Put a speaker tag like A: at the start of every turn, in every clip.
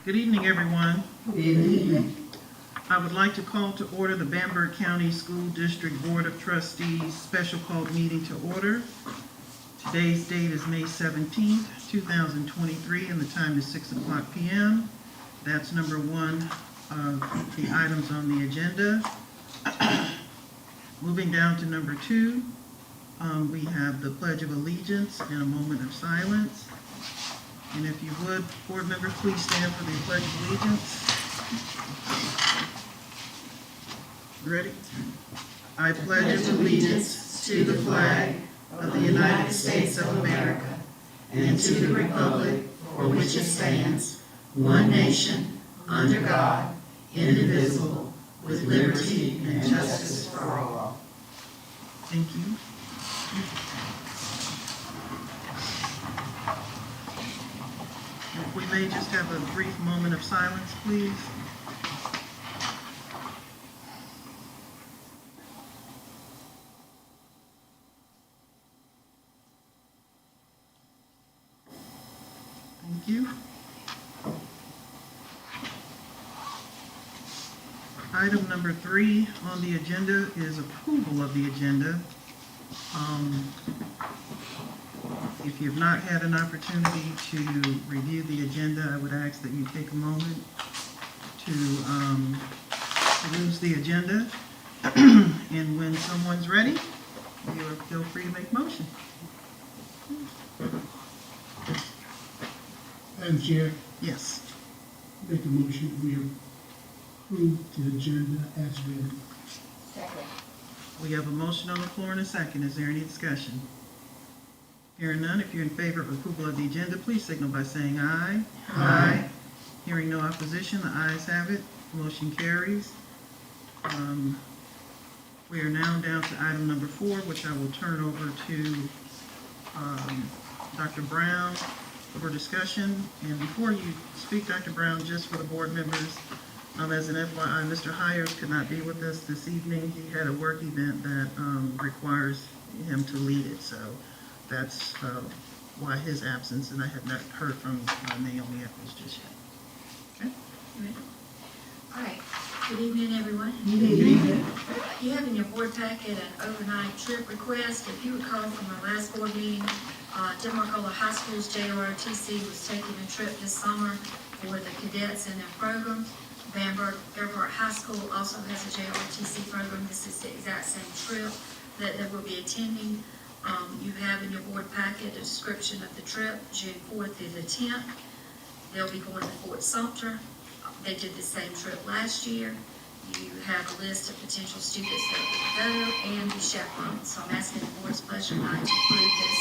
A: Good evening, everyone.
B: Good evening.
A: I would like to call to order the Bamberg County School District Board of Trustees special called meeting to order. Today's date is May 17th, 2023, and the time is 6 o'clock p.m. That's number one of the items on the agenda. Moving down to number two, we have the Pledge of Allegiance and a moment of silence. And if you would, board members, please stand for the Pledge of Allegiance. Ready? I pledge allegiance to the flag of the United States of America and to the republic for which it stands, one nation, under God, indivisible, with liberty and justice for all. Thank you. If we may just have a brief moment of silence, please. Thank you. Item number 3 on the agenda is approval of the agenda. If you've not had an opportunity to review the agenda, I would ask that you take a moment to peruse the agenda. And when someone's ready, feel free to make motion.
C: Madam Chair,
A: Yes.
C: make a motion we approve the agenda as written.
B: Second.
A: We have a motion on the floor and a second. Is there any discussion? Hearing none, if you're in favor of approval of the agenda, please signal by saying aye. Aye. Hearing no opposition, the ayes have it. Motion carries. We are now down to item number 4, which I will turn over to Dr. Brown for discussion. And before you speak, Dr. Brown, just for the board members, as an FYI, Mr. Hires could not be with us this evening. He had a work event that requires him to lead it, so that's why his absence, and I have not heard from Naomi Eccles just yet. Okay?
D: All right. Good evening, everyone.
A: Good evening.
D: You have in your board packet an overnight trip request. If you recall from our last board meeting, Denmark-Ola High School's JROTC was taking a trip this summer for the cadets in their program. Bamberg-Ehrhardt High School also has a JROTC program. This is the exact same trip that they will be attending. You have in your board packet a description of the trip, June 4th through the 10th. They'll be going to Fort Sumter. They did the same trip last year. You have a list of potential students that will go and the chaperones. So I'm asking the board's pleasure tonight to approve this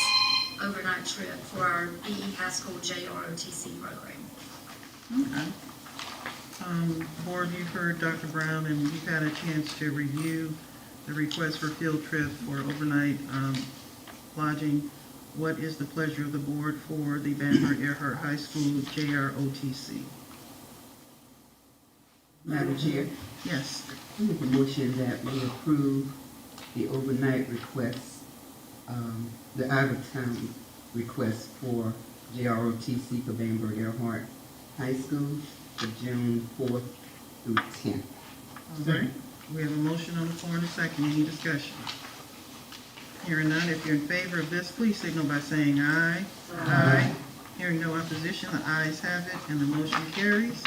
D: overnight trip for our BE High School JROTC program.
A: Okay. Board, you've heard Dr. Brown, and you've had a chance to review the request for field trip for overnight lodging. What is the pleasure of the board for the Bamberg-Ehrhardt High School JROTC?
B: Madam Chair,
A: Yes.
B: I make a motion that we approve the overnight request, the out-of-town request for JROTC for Bamberg-Ehrhardt High School for June 4th through 10th.
A: All right. We have a motion on the floor and a second. Any discussion? Hearing none, if you're in favor of this, please signal by saying aye. Aye. Hearing no opposition, the ayes have it, and the motion carries.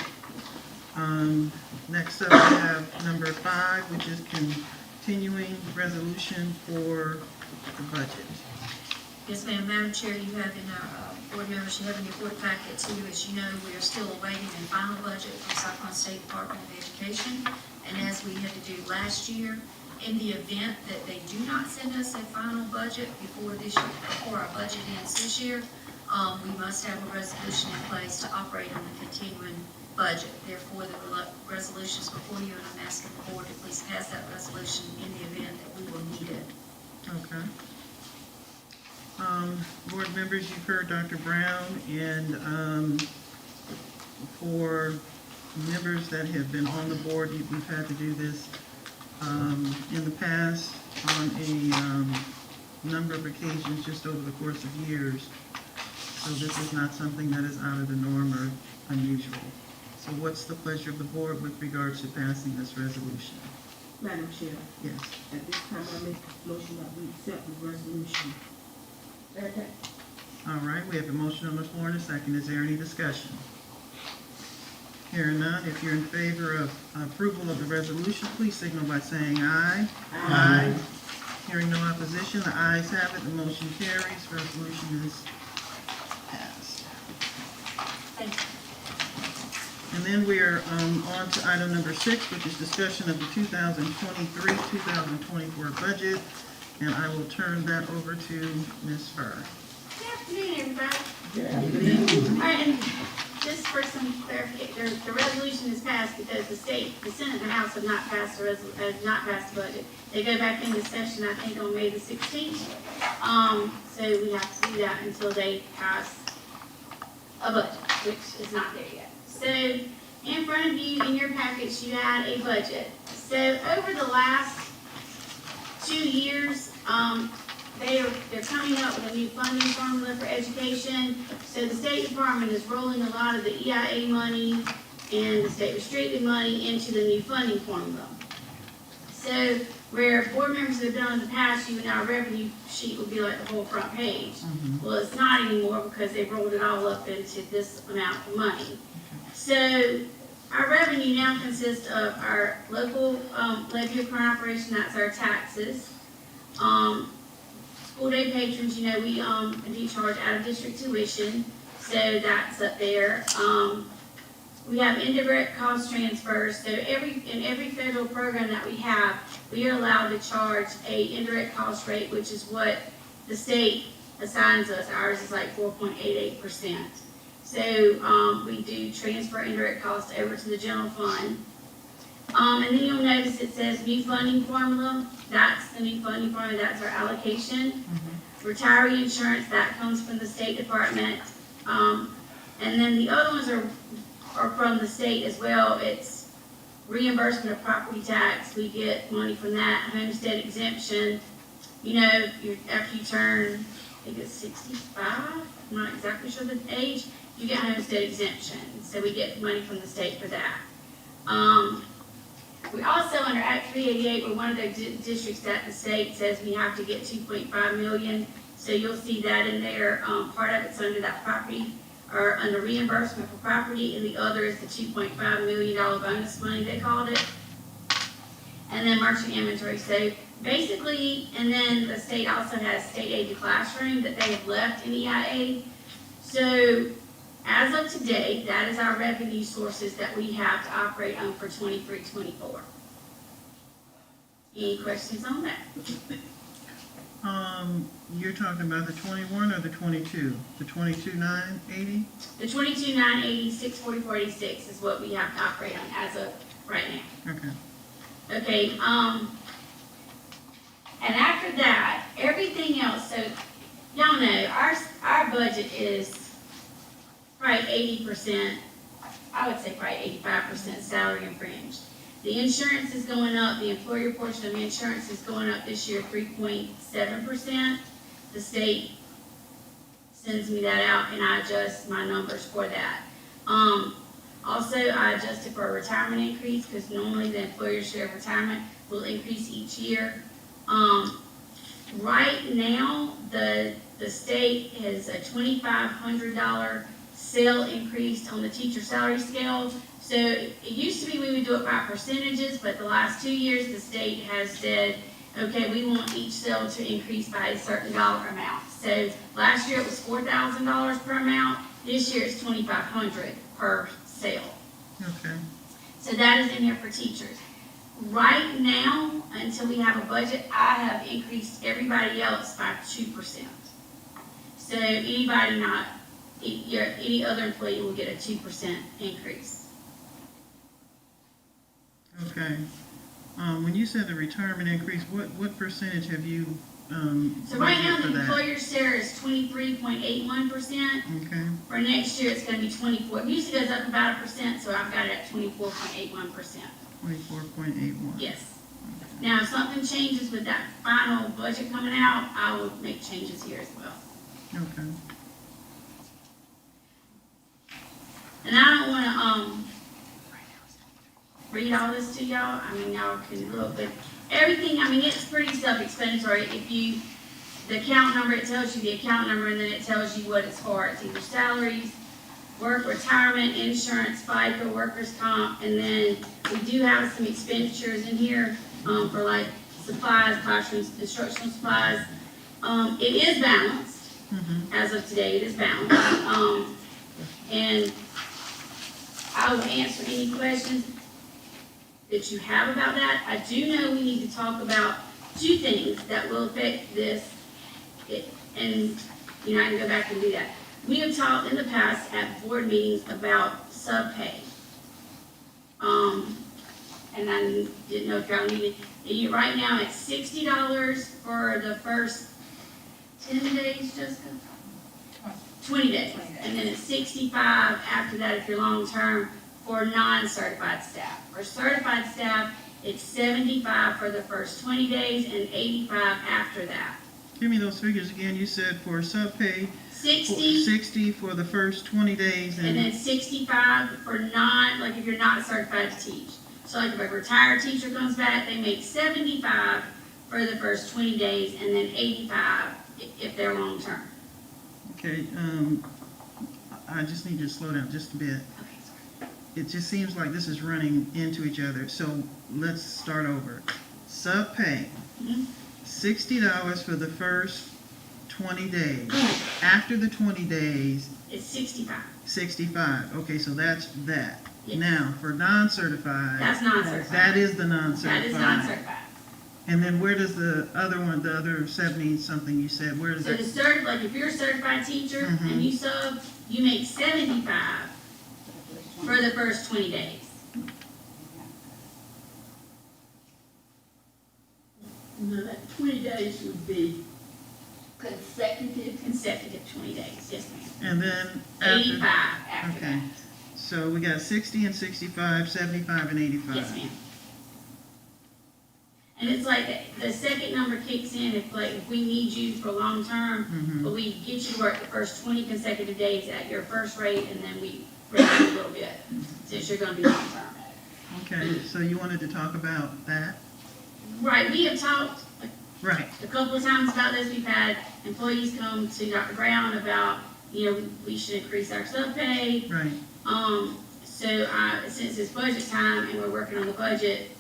A: Next up, we have number 5, which is continuing resolution for the budget.
D: Yes, ma'am. Madam Chair, you have in our board members, you have in your board packet too, as you know, we are still awaiting a final budget from Cyclone State Department of Education. And as we had to do last year, in the event that they do not send us a final budget before our budget ends this year, we must have a resolution in place to operate on the continuing budget. Therefore, the resolution is before you, and I'm asking the board to please pass that resolution in the event that we will need it.
A: Okay. Board members, you've heard Dr. Brown, and for members that have been on the board, we've had to do this in the past on a number of occasions just over the course of years. So this is not something that is out of the norm or unusual. So what's the pleasure of the board with regards to passing this resolution?
E: Madam Chair,
A: Yes.
E: at this time I make a motion that we accept the resolution. Okay.
A: All right, we have a motion on the floor and a second. Is there any discussion? Hearing none, if you're in favor of approval of the resolution, please signal by saying aye. Aye. Hearing no opposition, the ayes have it, the motion carries, resolution is passed.
D: Thank you.
A: And then we are on to item number 6, which is discussion of the 2023-2024 budget, and I will turn that over to Ms. Furr.
F: Good afternoon, everybody. All right, and just for some clarification, the resolution is passed because the Senate and the House have not passed the budget. They go back into session, I think, on May the 16th. So we have to do that until they pass a budget, which is not there yet. So in front of you, in your package, you had a budget. So over the last 2 years, they're coming up with a new funding formula for education. So the State Department is rolling a lot of the EIA money and the state restricted money into the new funding formula. So where board members have done in the past, you would now revenue sheet would be like the whole front page. Well, it's not anymore because they rolled it all up into this amount of money. So our revenue now consists of our local levy of current operation, that's our taxes. School day patrons, we do charge out of district tuition, so that's up there. We have indirect cost transfers, so in every federal program that we have, we are allowed to charge a indirect cost rate, which is what the state assigns us. Ours is like 4.88%. So we do transfer indirect costs over to the general fund. And then you'll notice it says new funding formula. That's the new funding formula, that's our allocation. Retiree insurance, that comes from the State Department. And then the other ones are from the state as well. It's reimbursement of property tax. We get money from that. Homestead exemption. After you turn, I think it's 65, I'm not exactly sure the age, you get homestead exemption. So we get money from the state for that. We also, under Act 388, we're one of the districts that the state says we have to get $2.5 million. So you'll see that in there. Part of it's under that property, or under reimbursement for property, and the other is the $2.5 million bonus money, they called it. And then merchant inventory. So basically, and then the state also has state aid to classroom that they have left in EIA. So as of today, that is our revenue sources that we have to operate on for 23-24. Any questions on that?
A: You're talking about the 21 or the 22? The 22,980?
F: The 22,980, 644.86 is what we have to operate on as of right now.
A: Okay.
F: Okay, and after that, everything else, so y'all know, our budget is probably 80%, I would say probably 85% salary and fringe. The insurance is going up, the employer portion of the insurance is going up this year 3.7%. The state sends me that out and I adjust my numbers for that. Also, I adjusted for a retirement increase because normally the employer share of retirement will increase each year. Right now, the state has a $2,500 sale increase on the teacher salary scale. So it used to be we would do it by percentages, but the last 2 years the state has said, okay, we want each sale to increase by a certain dollar amount. So last year it was $4,000 per amount. This year it's $2,500 per sale.
A: Okay.
F: So that is in here for teachers. Right now, until we have a budget, I have increased everybody else by 2%. So any other employee will get a 2% increase.
A: Okay. When you said the retirement increase, what percentage have you
F: So right now,
A: budgeted for
F: the
A: that?
F: employer share is 23.81%.
A: Okay.
F: For next year, it's going to be 24. It usually goes up about 1%, so I've got it at 24.81%.
A: 24.81.
F: Yes. Now, if something changes with that final budget coming out, I will make changes here as well.
A: Okay.
F: And I don't want to read all this to y'all. I mean, y'all can look, but everything, I mean, it's pretty self-explanatory. If you, the account number, it tells you the account number, and then it tells you what it's for. It's either salaries, work, retirement, insurance, FICA, workers' comp, and then we do have some expenditures in here, for like supplies, classrooms, instructional supplies. It is balanced, as of today, it is balanced. And I will answer any questions that you have about that. I do know we need to talk about two things that will affect this, and, you know, I can go back and do that. We have talked in the past at board meetings about sub-pay. And I didn't know if y'all needed, right now it's $60 for the first 10 days, Jessica? 20 days. And then it's 65 after that if you're long-term for non-certified staff. For certified staff, it's 75 for the first 20 days and 85 after that.
A: Give me those figures again. You said for sub-pay,
F: 60,
A: 60 for the first 20 days
F: and then 65 for non, like if you're not certified to teach. So like if a retired teacher comes back, they make 75 for the first 20 days and then 85 if they're long-term.
A: Okay, I just need you to slow down just a bit.
F: Okay, sorry.
A: It just seems like this is running into each other. So let's start over. Sub-pay, $60 for the first 20 days. After the 20 days,
F: It's 65.
A: 65. Okay, so that's that.
F: Yes.
A: Now, for non-certified,
F: That's non-certified.
A: that is the
F: That
A: non-certified.
F: is non-certified.
A: And then where does the other one, the other 70-something you said, where does
F: So
A: that?
F: like if you're a certified teacher
A: Mhm.
F: and you sub, you make 75 for the first 20 days.
E: No, that 20 days would be
F: Consecutive 20 days, yes ma'am.
A: And then
F: 85
A: after,
F: after
A: okay.
F: that.
A: So we got 60 and 65, 75 and 85.
F: Yes ma'am. And it's like the second number kicks in if we need you for long term,
A: Mhm.
F: but we get you to work the first 20 consecutive days at your first rate, and then we raise you a little bit since you're going to be long term.
A: Okay, so you wanted to talk about that?
F: Right, we have talked
A: Right.
F: a couple of times about this. We've had employees come to Dr. Brown about, we should increase our sub-pay.
A: Right.
F: So since it's budget time and we're working on the budget,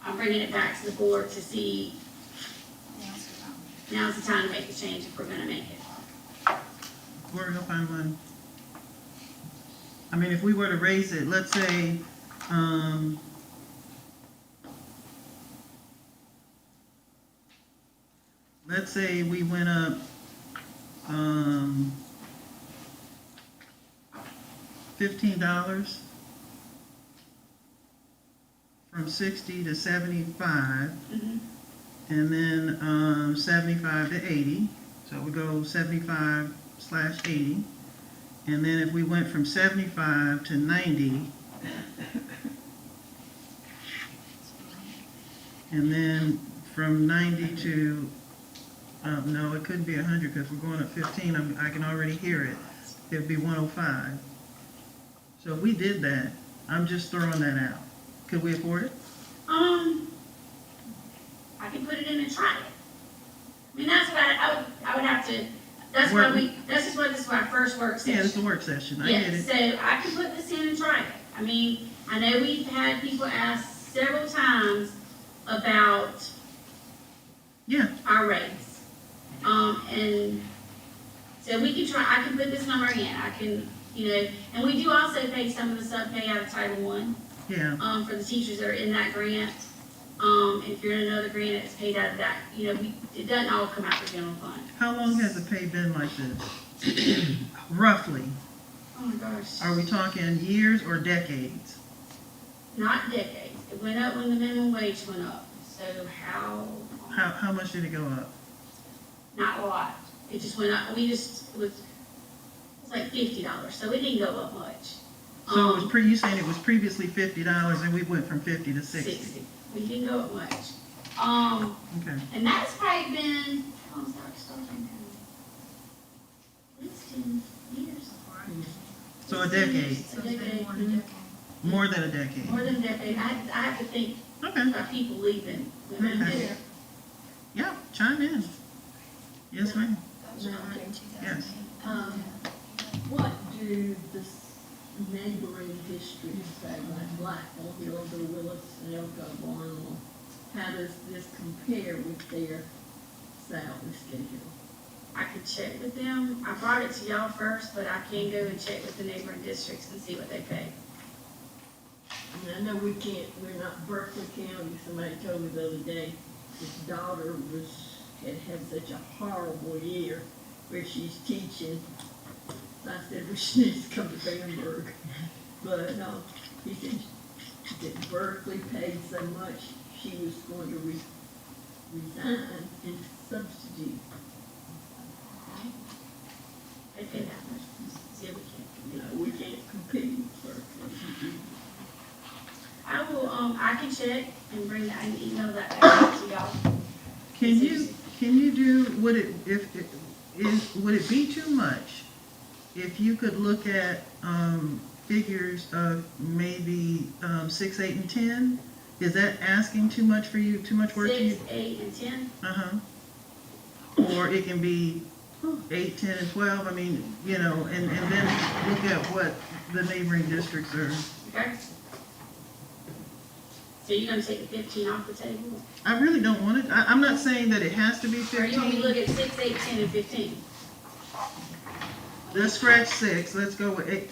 F: I'm bringing it back to the board to see, now's the time to make the change if we're gonna make it.
A: Where are we gonna find money? I mean, if we were to raise it, let's say, we went up, $15 from 60 to 75,
F: Mhm.
A: and then 75 to 80. So we go 75/80. And then if we went from 75 to 90, and then from 90 to, no, it couldn't be 100 because we're going up 15. I can already hear it. It'd be 105. So if we did that, I'm just throwing that out. Could we afford it?
F: I can put it in and try it. I mean, that's what I would have to, that's why this is our first work session.
A: Yeah, it's a work session. I get
F: Yes,
A: it.
F: so I can put this in and try it. I mean, I know we've had people ask several times about
A: Yeah,
F: our rates. And so we can try, I can put this number in, I can, and we do also pay some of the sub-pay out of Title I,
A: yeah.
F: for the teachers that are in that grant. If you're in another grant, it's paid out of that, it doesn't all come out of the general fund.
A: How long has the pay been like this? Roughly.
F: Oh my gosh.
A: Are we talking years or decades?
F: Not decades, it went up when the minimum wage went up, so
A: How much did it go up?
F: not a lot. It just went up, it was like $50, so it didn't go up much.
A: So it was you saying it was previously $50 and we went from 50 to 60.
F: 60. We didn't go up much.
A: Okay.
F: And that's probably been, how long's that starting? At least 10 years.
A: So a decade.
D: So it's been more than a decade.
A: More than a decade.
F: more than a decade. I have to think
A: Okay,
F: about people leaving.
A: Okay. yeah, chime in. Yes, ma'am.
D: That was around in 2008.
A: Yes.
E: What do the neighboring districts say, like Blackville, Hillsborough, Willis, Elko, Barnwell? How does this compare with their salary schedule?
F: I could check with them. I brought it to y'all first, but I can go and check with the neighboring districts and see what they pay.
E: And I know we're not Berkeley County. Somebody told me the other day, his daughter had such a horrible year where she's teaching. So I said, well, she needs to come to Bamberg. But he said that Berkeley paid so much, she was going to resign and substitute.
F: They pay that much. See, we can't.
E: No, we can't compete with Berkeley.
F: I will, I can check and bring that, and email that back to y'all.
A: Can you do, would it be too much if you could look at, figures of maybe, 6, 8, and 10? Is that asking too much for you, too much work to you?
F: 6, 8, and 10.
A: Or it can be 8, 10, and 12, I mean, you know, and then look at what the neighboring districts are.
F: Okay? So you're gonna take the 15 off the table?
A: I really don't want it, I'm not saying that it has to be
F: Or you want me to
A: 15.
F: look at 6, 8, 10, and 15?
A: Let's scratch 6, let's go with 8,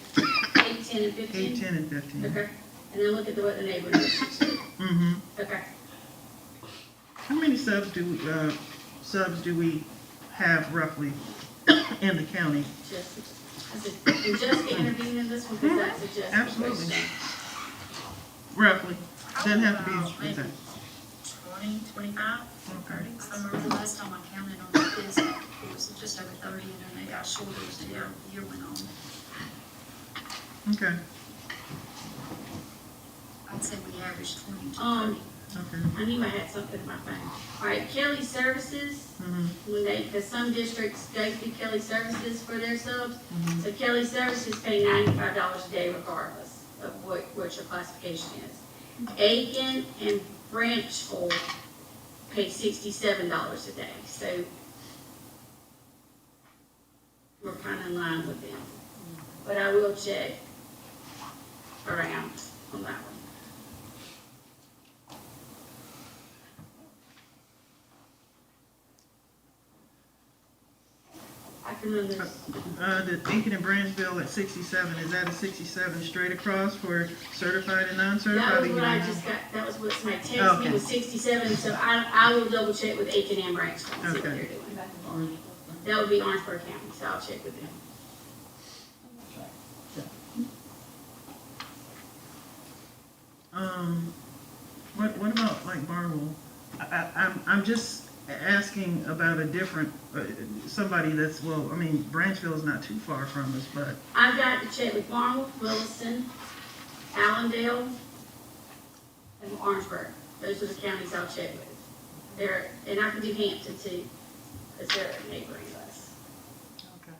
F: 8, 10, and 15?
A: 8, 10, and 15.
F: Okay, and then look at what the neighboring districts do.
A: Mm-hmm.
F: Okay.
A: How many subs do we have roughly in the county?
F: And Jessica intervened in this one, because that's a Jessica
A: Absolutely.
F: question.
A: Roughly, doesn't have to be
D: Maybe
A: exact.
D: 20, 25, 30, somewhere. The last time I counted on this, it was just over 30, and then they got shorter as the year went on.
A: Okay,
D: I'd say we averaged 20 to 30.
A: okay.
F: I knew I had something in my phone. All right, Kelly Services,
A: Mm-hmm.
F: because some districts go through Kelly Services for their subs.
A: Mm-hmm.
F: So Kelly Services pay $95 a day regardless of what your classification is. Aiken and Branchville pay $67 a day, so we're kind of in line with them. But I will check around on that one. I can run this.
A: The Aiken and Branchville at 67, is that a 67 straight across for certified and non-certified?
F: That
A: or
F: was
A: you
F: what I
A: don't
F: just
A: know?
F: got, that was what somebody texted me,
A: Okay.
F: was 67, so I will double check with Aiken and Branchville and see what
A: Okay.
F: they're doing. That would be Orangeburg County, so I'll check with them.
A: What about like Barnwell? I'm just asking about a different, somebody that's, well, I mean, Branchville is not too far from us, but,
F: I've got to check with Barnwell, Williston, Allendale, and Orangeburg. Those are the counties I'll check with. And I can do Hampton too, because they're neighboring us.
A: okay.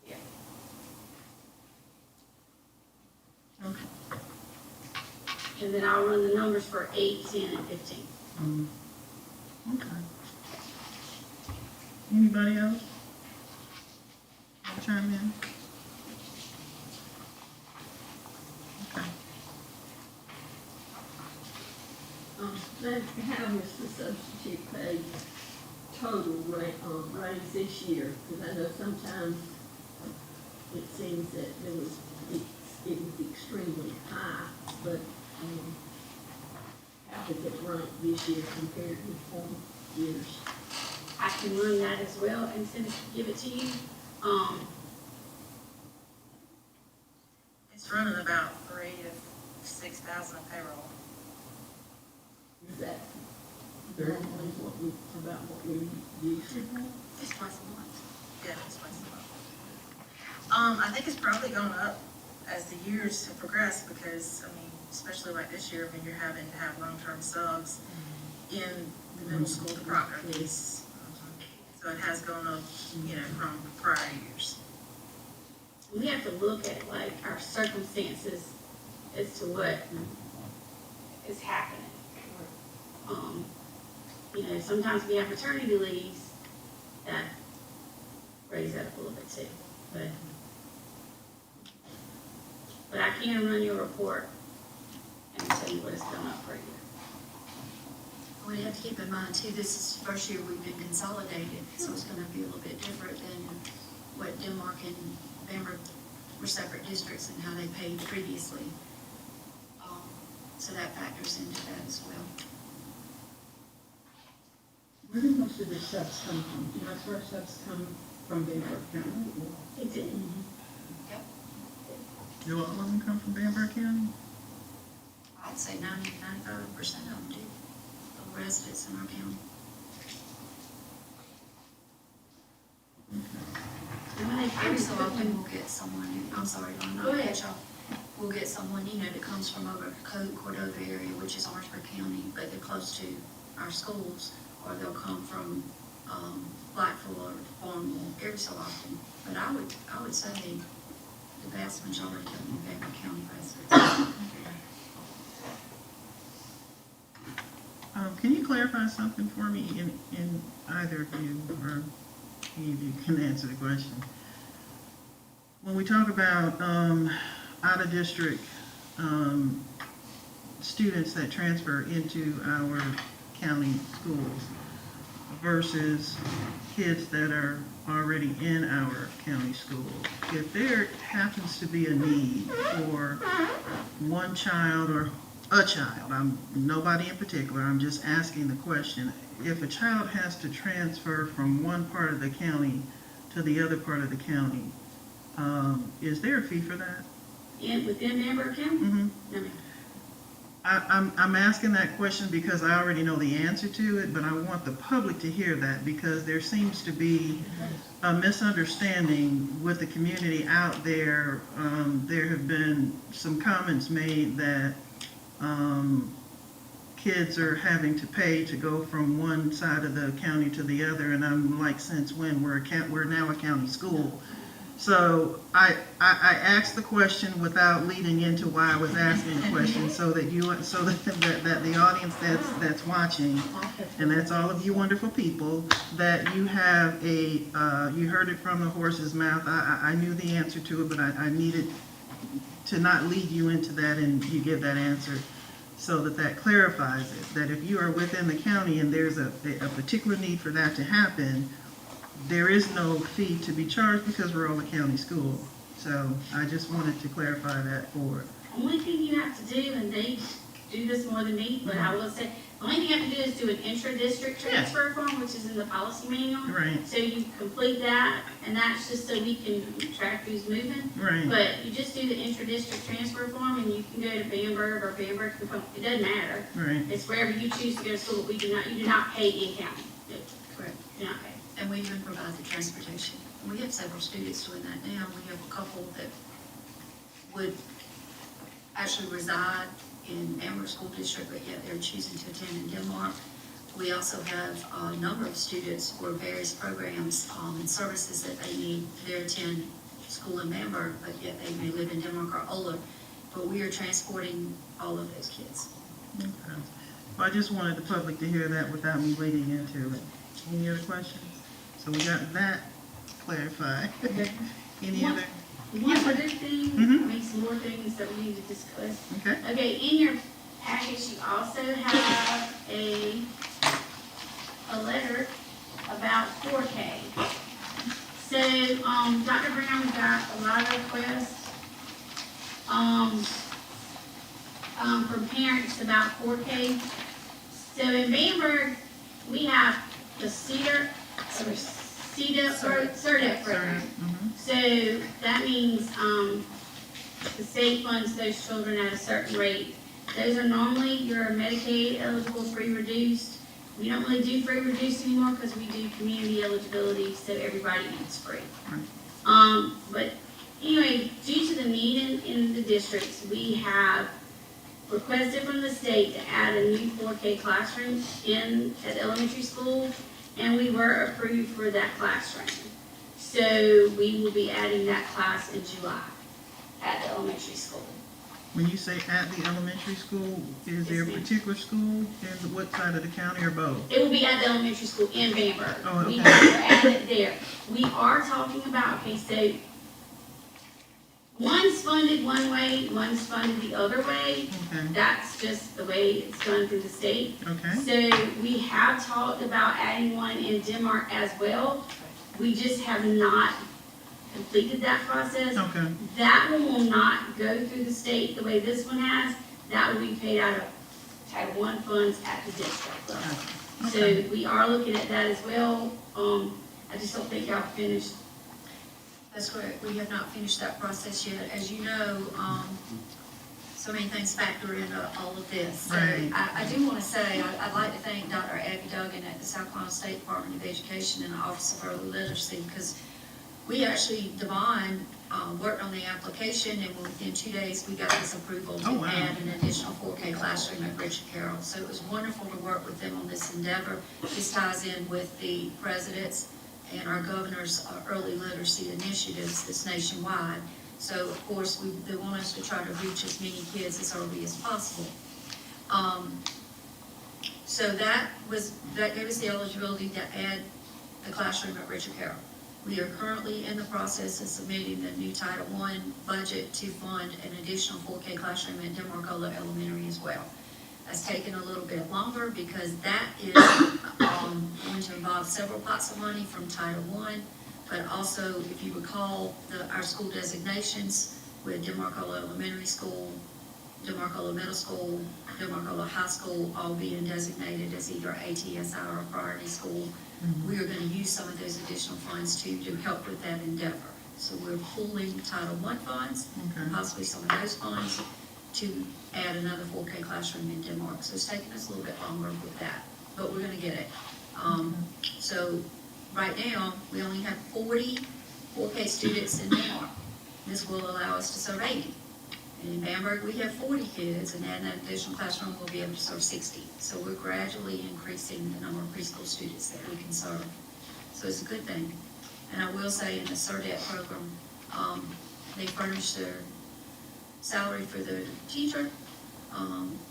F: Yeah.
A: Okay.
F: And then I'll run the numbers for 8, 10, and 15.
A: Okay. Anybody else? Wanna chime in? Okay.
E: How is the substitute pay total raise this year? Because I know sometimes it seems that it was extremely high, but how does it rank this year compared with former years?
F: I can run that as well and give it to you.
D: It's running about 3,000 to 6,000 payroll.
E: Is that very much about what we used to?
D: It's twice a month. Yeah, it's twice a month. I think it's probably gone up as the years have progressed because, I mean, especially like this year, when you're having to have long-term subs in the middle school, the Proctor piece. So it has gone up, you know, from prior years.
F: We have to look at like our circumstances as to what is happening. You know, sometimes we have maternity leaves that raise that up a little bit too, but I can run your report and tell you what it's done up for you.
D: We have to keep in mind too, this is the first year we've been consolidated, so it's gonna be a little bit different than what Denmark and Bamberg were separate districts and how they paid previously. So that factors into that as well.
E: Where do most of the subs come from? Most of our subs come from Bamberg County?
F: It did.
A: Do all of them come from Bamberg County?
D: I'd say 95% of them do, the residents in our county. Every so often we'll get someone, I'm sorry, I'm not
F: Go ahead.
D: at y'all. We'll get someone, you know, that comes from over Cordova area, which is Orangeburg County, but they're close to our schools, or they'll come from Blackpool or Farmville every so often. But I would say the vast majority of them are Bamberg County residents.
A: Can you clarify something for me in either of you, or any of you can answer the question? When we talk about out-of-district students that transfer into our county schools versus kids that are already in our county schools, if there happens to be a need for one child or a child, I'm nobody in particular, I'm just asking the question, if a child has to transfer from one part of the county to the other part of the county, is there a fee for that?
F: Within Bamberg County?
A: Mm-hmm.
F: No, ma'am.
A: I'm asking that question because I already know the answer to it, but I want the public to hear that, because there seems to be a misunderstanding with the community out there. There have been some comments made that kids are having to pay to go from one side of the county to the other, and I'm like, since when? We're now a county school. So I asked the question without leading into why I was asking the question, so that the audience that's watching, and that's all of you wonderful people, that you have you heard it from the horse's mouth. I knew the answer to it, but I needed to not lead you into that and you give that answer, so that clarifies it, that if you are within the county and there's a particular need for that to happen, there is no fee to be charged because we're all a county school. So I just wanted to clarify that forward.
F: Only thing you have to do, and they do this more than me, but I will say, the only thing you have to do is do an intra-district transfer form, which is in the policy manual.
A: Right.
F: So you complete that, and that's just so we can track who's moving.
A: Right.
F: But you just do the intra-district transfer form, and you can go to Bamberg, or Bamberg can come, it doesn't matter.
A: Right.
F: It's wherever you choose to go to school, but you do not pay in county.
D: Correct.
F: You do not pay.
D: And we even provide the transportation. We have several students doing that now. We have a couple that would actually reside in Bamberg School District, but yet they're choosing to attend in Denmark. We also have a number of students for various programs and services that they need. They attend school in Bamberg, but yet they may live in Denmark or Ola. But we are transporting all of those kids.
A: Okay. Well, I just wanted the public to hear that without me wading into it. Any other questions? So we got that clarified. Any other?
F: One other thing,
A: Mhm.
F: maybe some more things that we need to discuss.
A: Okay.
F: Okay, in your package, you also have a letter about 4K. So, Dr. Brown got a lot of requests, from parents about 4K. So in Bamberg, we have the CERDIP program.
A: Mm-hmm.
F: So that means, the state funds those children at a certain rate. Those are normally your Medicaid eligible free reduced. We don't really do free reduced anymore because we do community eligibility, so everybody eats free. But anyway, due to the need in the districts, we have requested from the state to add a new 4K classroom at elementary school, and we were approved for that classroom. So we will be adding that class in July at the elementary school.
A: When you say at the elementary school, is there a
F: Yes, ma'am.
A: particular school in what side of the county or both?
F: It will be at the elementary school in Bamberg.
A: Oh,
F: We
A: okay.
F: are at it there. We are talking about, okay, so one's funded one way, one's funded the other way.
A: Okay,
F: That's just the way it's done through the state.
A: okay,
F: So we have talked about adding one in Denmark as well. We just have not completed that process.
A: okay,
F: That one will not go through the state the way this one has. That will be paid out of Title I funds at the district level.
A: okay.
F: So we are looking at that as well. I just don't think y'all finished.
D: That's correct. We have not finished that process yet. As you know, so many things factor into all of this. So
A: Right.
D: I do want to say, I'd like to thank Dr. Abby Duggan at the South Carolina State Department of Education and the Office of Early Literacy, because we actually, Devon, worked on the application, and within 2 days, we got this approval to
A: Oh, wow.
D: add an additional 4K classroom at Richard Carroll. So it was wonderful to work with them on this endeavor. This ties in with the president's and our governor's early literacy initiatives that's nationwide. So, of course, they want us to try to reach as many kids as early as possible. So that gave us the eligibility to add the classroom at Richard Carroll. We are currently in the process of submitting the new Title I budget to fund an additional 4K classroom at Demarcola Elementary as well. That's taken a little bit longer because that is going to involve several pots of money from Title I, but also, if you recall, our school designations with Demarcola Elementary School, Demarcola Middle School, Demarcola High School, all being designated as either ATSI or a priority school. We are going to use some of those additional funds to help with that endeavor. So we're pooling Title I funds,
A: Okay.
D: possibly some of those funds, to add another 4K classroom in Denmark. So it's taking us a little bit longer with that, but we're going to get it. So right now, we only have 40 4K students in Denmark. This will allow us to serve 80. And in Bamberg, we have 40 kids, and adding that additional classroom, we'll be able to serve 60. So we're gradually increasing the number of preschool students that we can serve. So it's a good thing. And I will say in the CERDET program, they furnish their salary for the teacher.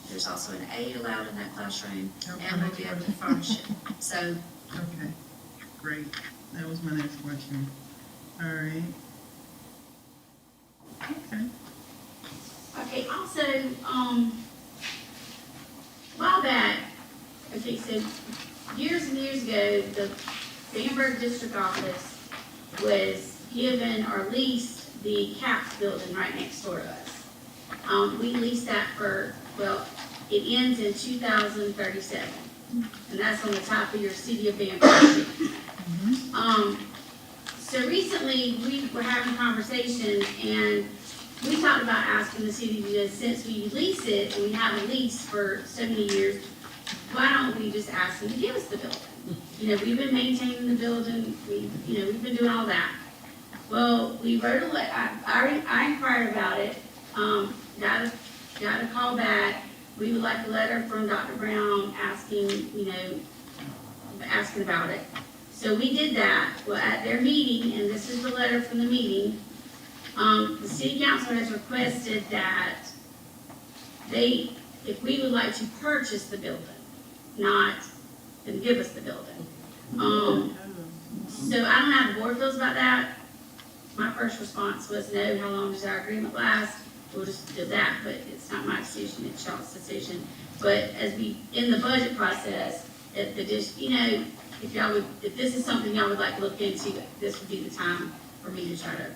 D: There's also an aide allowed in that classroom, and we'll be able to furnish it. So,
A: Okay, great. That was my next question. All right. Okay.
F: Okay, also, a while back, okay, so years and years ago, the Bamberg District Office was given or leased the CAPS building right next door to us. We leased that for, well, it ends in 2037, and that's on the top of your City of Bamberg. So recently, we were having conversations, and we talked about asking the city to, since we lease it, and we have a lease for so many years, why don't we just ask them to give us the building? You know, we've been maintaining the building, we've been doing all that. Well, we wrote a letter, I inquired about it, got a call back. We would like a letter from Dr. Brown asking, asking about it. So we did that. Well, at their meeting, and this is the letter from the meeting, the city council has requested that if we would like to purchase the building, not them give us the building. So I don't know how the board feels about that. My first response was no, how long does our agreement last? We'll just do that, but it's not my decision, it's y'all's decision. But in the budget process, if this is something y'all would like to look into, this would be the time for me to try to,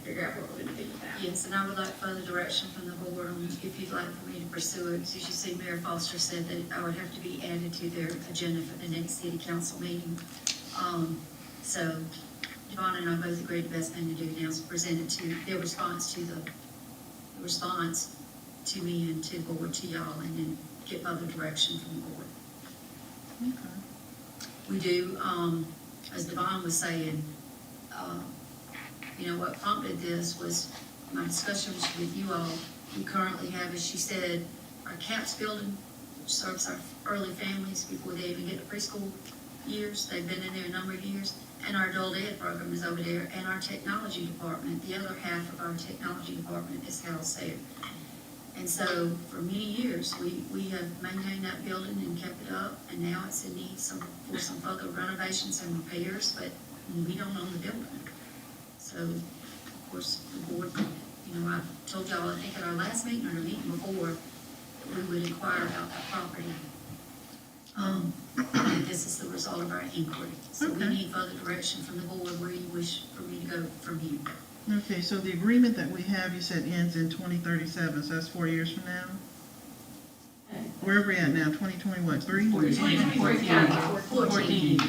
F: figure out what we're gonna do with that.
D: yes, and I would like further direction from the board on if you'd like for me to pursue it. As you see, Mayor Foster said that I would have to be added to their agenda for the next city council meeting. So Devon and I both agreed the best thing to do now is present it to their response to me and to the board, to y'all, and then get further direction from the board.
A: Okay.
D: We do, as Devon was saying, what prompted this was my discussions with you all. We currently have, as she said, our CAPS building, which serves our early families before they even get to preschool years. They've been in there a number of years. And our adult ed program is over there, and our technology department, the other half of our technology department is housed there. And so for many years, we have maintained that building and kept it up, and now it's in need for some further renovations and repairs, but we don't own the building. So, of course, the board, I told y'all, I think at our last meeting or the meeting before, we would inquire about that property. And this is the result of our inquiry. So we
A: Okay.
D: need further direction from the board where you wish for me to go from here.
A: Okay, so the agreement that we have, you said ends in 2037, so that's 4 years from now? Where are we at now, 2020 what, 3?
F: 14.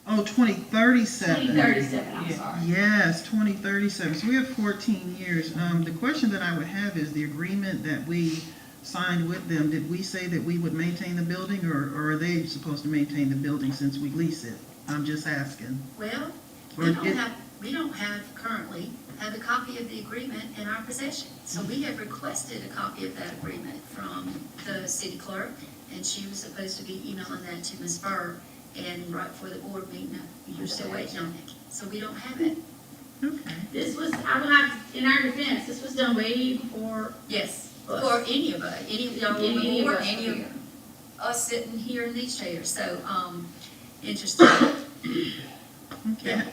A: Oh, 2037.
F: 2037, I'm sorry.
A: Yes, 2037, so we have 14 years. The question that I would have is the agreement that we signed with them, did we say that we would maintain the building, or are they supposed to maintain the building since we lease it? I'm just asking.
D: Well,
A: Or
D: we don't currently have a copy of the agreement in our possession. So we have requested a copy of that agreement from the city clerk, and she was supposed to be emailing that to Ms. Burr. And right before the board meeting, you're still waiting on it. So we don't have it.
A: Okay.
F: This was, I will have, in our defense, this was done way before
D: Yes,
F: us.
D: for any of us, any of y'all on
F: Any
D: the
F: of
D: board,
F: us
D: any of
F: here.
D: us sitting here in these chairs. So, interesting.
A: Okay.
D: Yeah,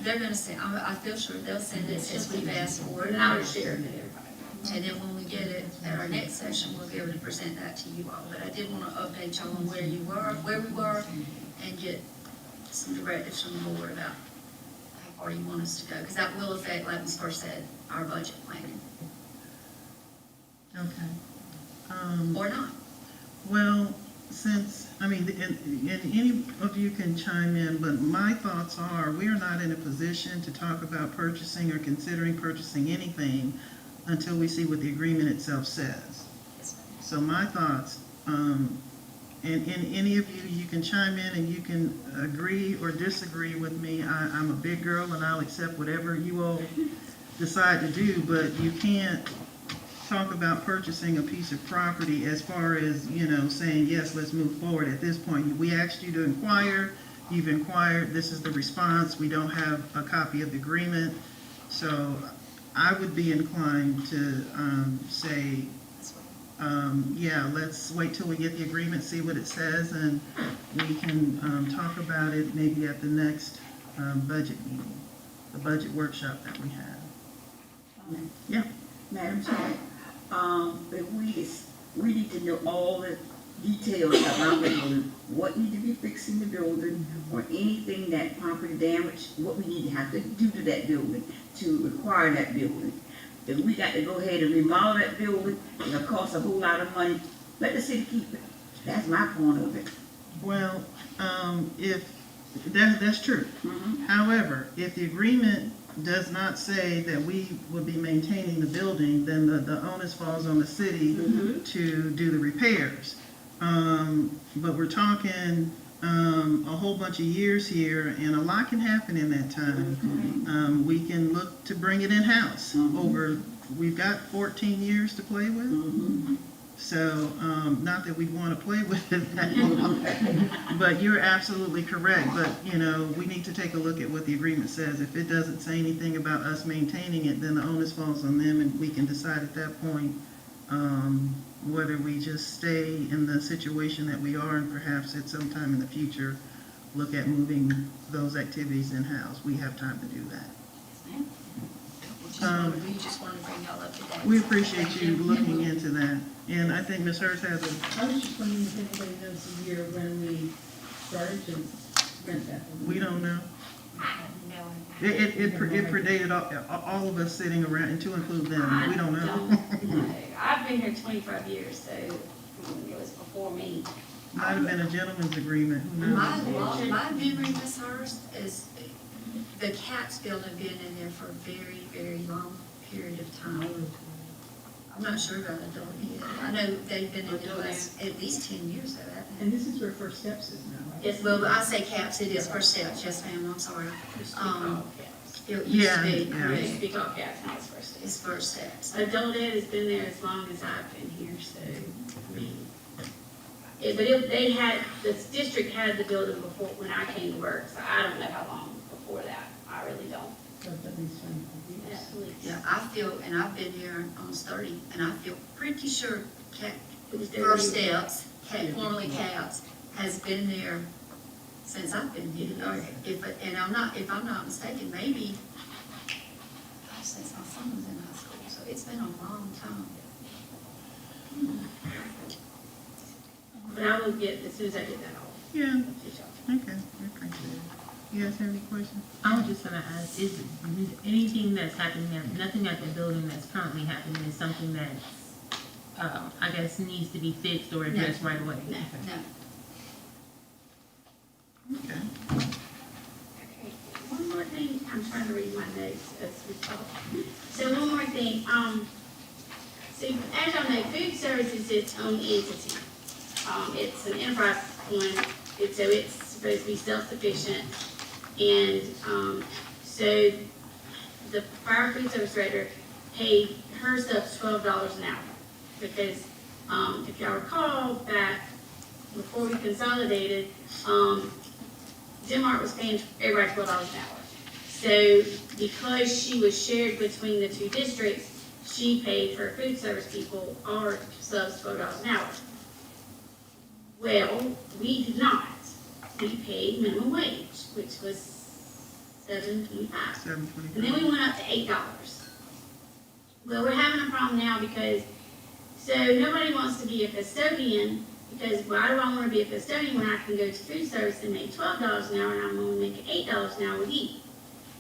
D: they're gonna send, I feel sure they'll send it since we've asked for it.
F: And I will share it with everybody.
D: And then when we get it at our next session, we'll be able to present that to you all. But I did want to update y'all on where we were, and get some directives from the board about how far you want us to go. Because that will affect, like Ms. First said, our budget planning,
A: Okay.
D: or not.
A: Well, since, and any of you can chime in, but my thoughts are, we are not in a position to talk about purchasing or considering purchasing anything until we see what the agreement itself says.
D: Yes, ma'am.
A: So my thoughts, and any of you can chime in and you can agree or disagree with me. I'm a big girl and I'll accept whatever you all decide to do, but you can't talk about purchasing a piece of property as far as, saying, yes, let's move forward at this point. We asked you to inquire, you've inquired, this is the response, we don't have a copy of the agreement. So I would be inclined to say, yeah, let's wait till we get the agreement, see what it says, and we can talk about it maybe at the next budget meeting, the budget workshop that we have. Yeah.
G: Madam Chair, but we need to know all the details about the building, what need to be fixed in the building, or anything that property damage, what we need to have to do to that building to acquire that building. If we got to go ahead and remodel that building, it'll cost a whole lot of money, let the city keep it. That's my point of it.
A: Well, if that's true.
G: Mhm.
A: However, if the agreement does not say that we would be maintaining the building, then the onus falls on the city to do the repairs. But we're talking a whole bunch of years here, and a lot can happen in that time. We can look to bring it in-house we've got 14 years to play with. So, not that we want to play with it that long, but you're absolutely correct. But, we need to take a look at what the agreement says. If it doesn't say anything about us maintaining it, then the onus falls on them, and we can decide at that point whether we just stay in the situation that we are, and perhaps at some time in the future look at moving those activities in-house. We have time to do that.
D: We just wanted to bring y'all up to date.
A: We appreciate you looking into that. And I think Ms. Hurst has a,
E: I was just wondering if anybody knows the year when we started to rent that.
A: we don't know.
D: No.
A: It predated all of us sitting around, and to include them. We don't know.
F: know. I've been here 25 years, so it was before me.
A: Might have been a gentleman's agreement. Who knows?
D: My memory, Ms. Hurst, is the CAPS building been in there for a very, very long period of time. I'm not sure about adult yet. I know they've been in there at least 10 years, though, haven't
E: And this is where First Steps is now, right?
F: Yes,
D: they? Well, I say CAPS, it is First Steps, yes ma'am, I'm sorry.
F: used to be called Caps.
D: It used to
A: Yeah,
D: be,
A: yeah.
F: It used
D: correct.
F: to be called Caps, now it's First Steps.
D: It's First Steps.
F: Adult Ed has been there as long as I've been here, so, I mean, the district had the building before, when I came to work, so I don't know how long before that, I really don't.
E: So at least 25 years.
F: At least.
D: Yeah.
H: I feel, and I've been here almost 30, and I feel pretty sure
F: It was there
H: First
F: when you-
H: Steps, formerly CAPS, has been there since I've been here. Or if I'm not mistaken, maybe, gosh, since my son was in high school, so it's been a long time.
F: But I will get, as soon as I get that all.
A: Yeah,
F: Get y'all.
A: okay, I appreciate it. You guys have any questions?
I: I was just gonna ask, is anything that's happening there, nothing at the building that's currently happening is something that, I guess needs to be fixed or addressed right away?
H: No.
A: Okay.
F: Okay, one more thing, I'm trying to read my notes as we talk. So one more thing, so as y'all know, food service is its own entity. It's an enterprise fund, so it's supposed to be self-sufficient. And, so the fire food service director paid herself $12 an hour. Because, if y'all recall, back before we consolidated, Denmark was paying everybody $12 an hour. So because she was shared between the two districts, she paid her food service people or subs $12 an hour. Well, we did not. We paid minimum wage, which was $7.25.
A: $7.25.
F: And then we went up to $8. Well, we're having a problem now because, so nobody wants to be a custodian, because why do I want to be a custodian when I can go to food service and make $12 an hour and I'm only making $8 an hour with you?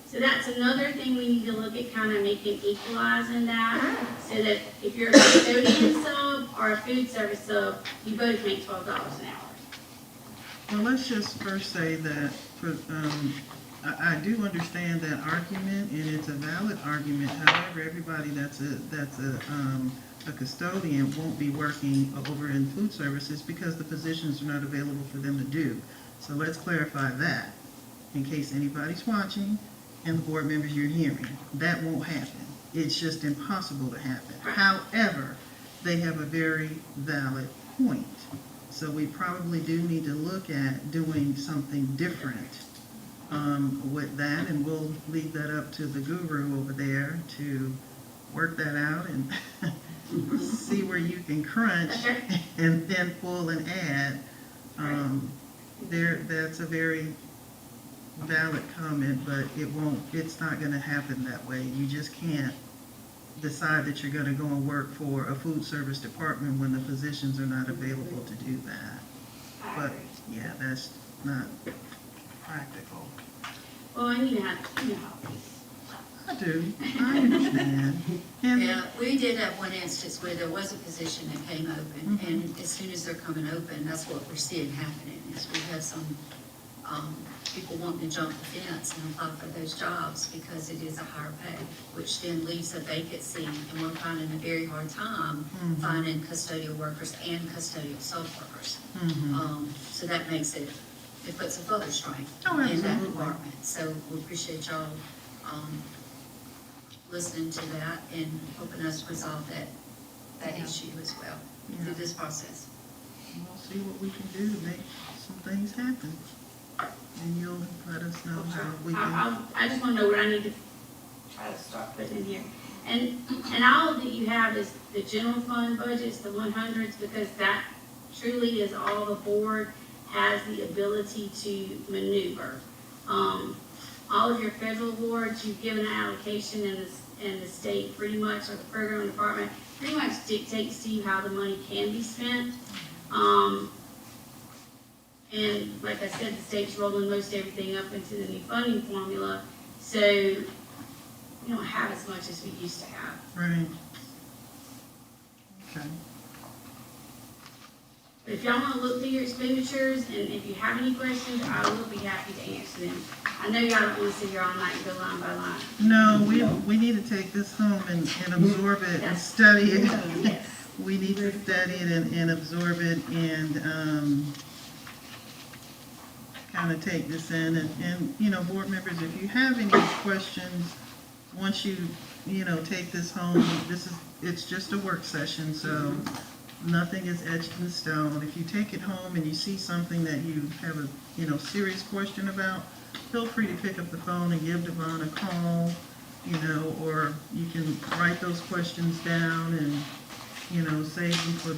F: So that's another thing we need to look at, kind of making equalizing that, so that if you're a custodian sub or a food service sub, you both make $12 an hour.
A: Well, let's just first say that, I do understand that argument, and it's a valid argument. However, everybody that's a custodian won't be working over in food services because the positions are not available for them to do. So let's clarify that, in case anybody's watching and the board members you're hearing. That won't happen. It's just impossible to happen. However, they have a very valid point. So we probably do need to look at doing something different with that, and we'll leave that up to the guru over there to work that out and see where you can crunch and then pull and add. That's a very valid comment, but it's not gonna happen that way. You just can't decide that you're gonna go and work for a food service department when the positions are not available to do that. But, yeah, that's not practical.
F: Well, I need to have,
A: I do, I understand. And
H: Yeah, we did have one instance where there was a position that came open, and as soon as they're coming open, that's what we're seeing happening, is we have some, people wanting to jump the fence and apply for those jobs because it is a higher pay, which then leaves a vacancy, and we're finding a very hard time finding custodial workers and custodial sub-workers. So that makes it puts a further strain
A: Oh,
H: in that
A: absolutely.
H: department. So we appreciate y'all, listening to that and helping us resolve that issue as well through this process.
A: we'll see what we can do to make some things happen. And you'll let us know how we can.
F: I just want to know what I need to try to start putting in here. And all that you have is the general fund budgets, the 100s, because that truly is all the board has the ability to maneuver. All of your federal awards, you've given an allocation, and the state pretty much, or the program department, pretty much dictates to you how the money can be spent. And like I said, the state's rolling most everything up into the new funding formula, so we don't have as much as we used to have.
A: Right. Okay.
F: But if y'all want to look through your expenditures, and if you have any questions, I will be happy to answer them. I know y'all don't want to sit here all night and go line by line.
A: No, we need to take this home and absorb it and study it.
F: Yes.
A: We need to study it and absorb it and, kind of take this in and, board members, if you have any questions, once you take this home, it's just a work session, so nothing is etched in stone. If you take it home and you see something that you have a, serious question about, feel free to pick up the phone and give Devon a call. you know, or you can write those questions down and, you know, save them for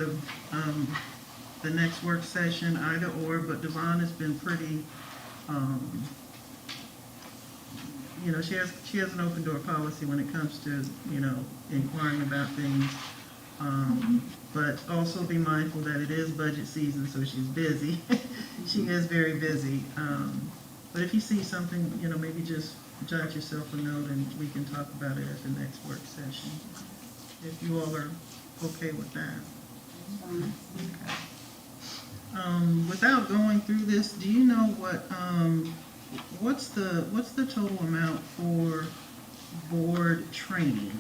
A: the next work session, either or, but Devon has been pretty, you know, she has an open door policy when it comes to, you know, inquiring about things. But also be mindful that it is budget season, so she's busy. She is very busy. But if you see something, you know, maybe just jot yourself a note and we can talk about it at the next work session. If you all are okay with that. Without going through this, do you know what's the total amount for board training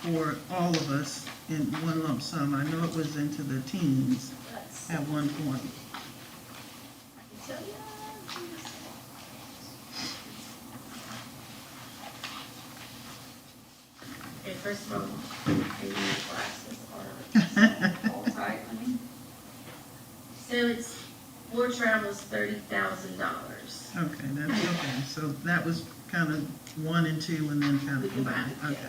A: for all of us in one lump sum? I know it was into the teens at one point.
F: I can tell you. Okay, first of all, maybe my glasses are all tight. So it's, board travel is $30,000.
A: Okay, that's okay. So that was kind of 1 and 2 and then kind
F: We
A: of combined.
F: combined,
A: Okay.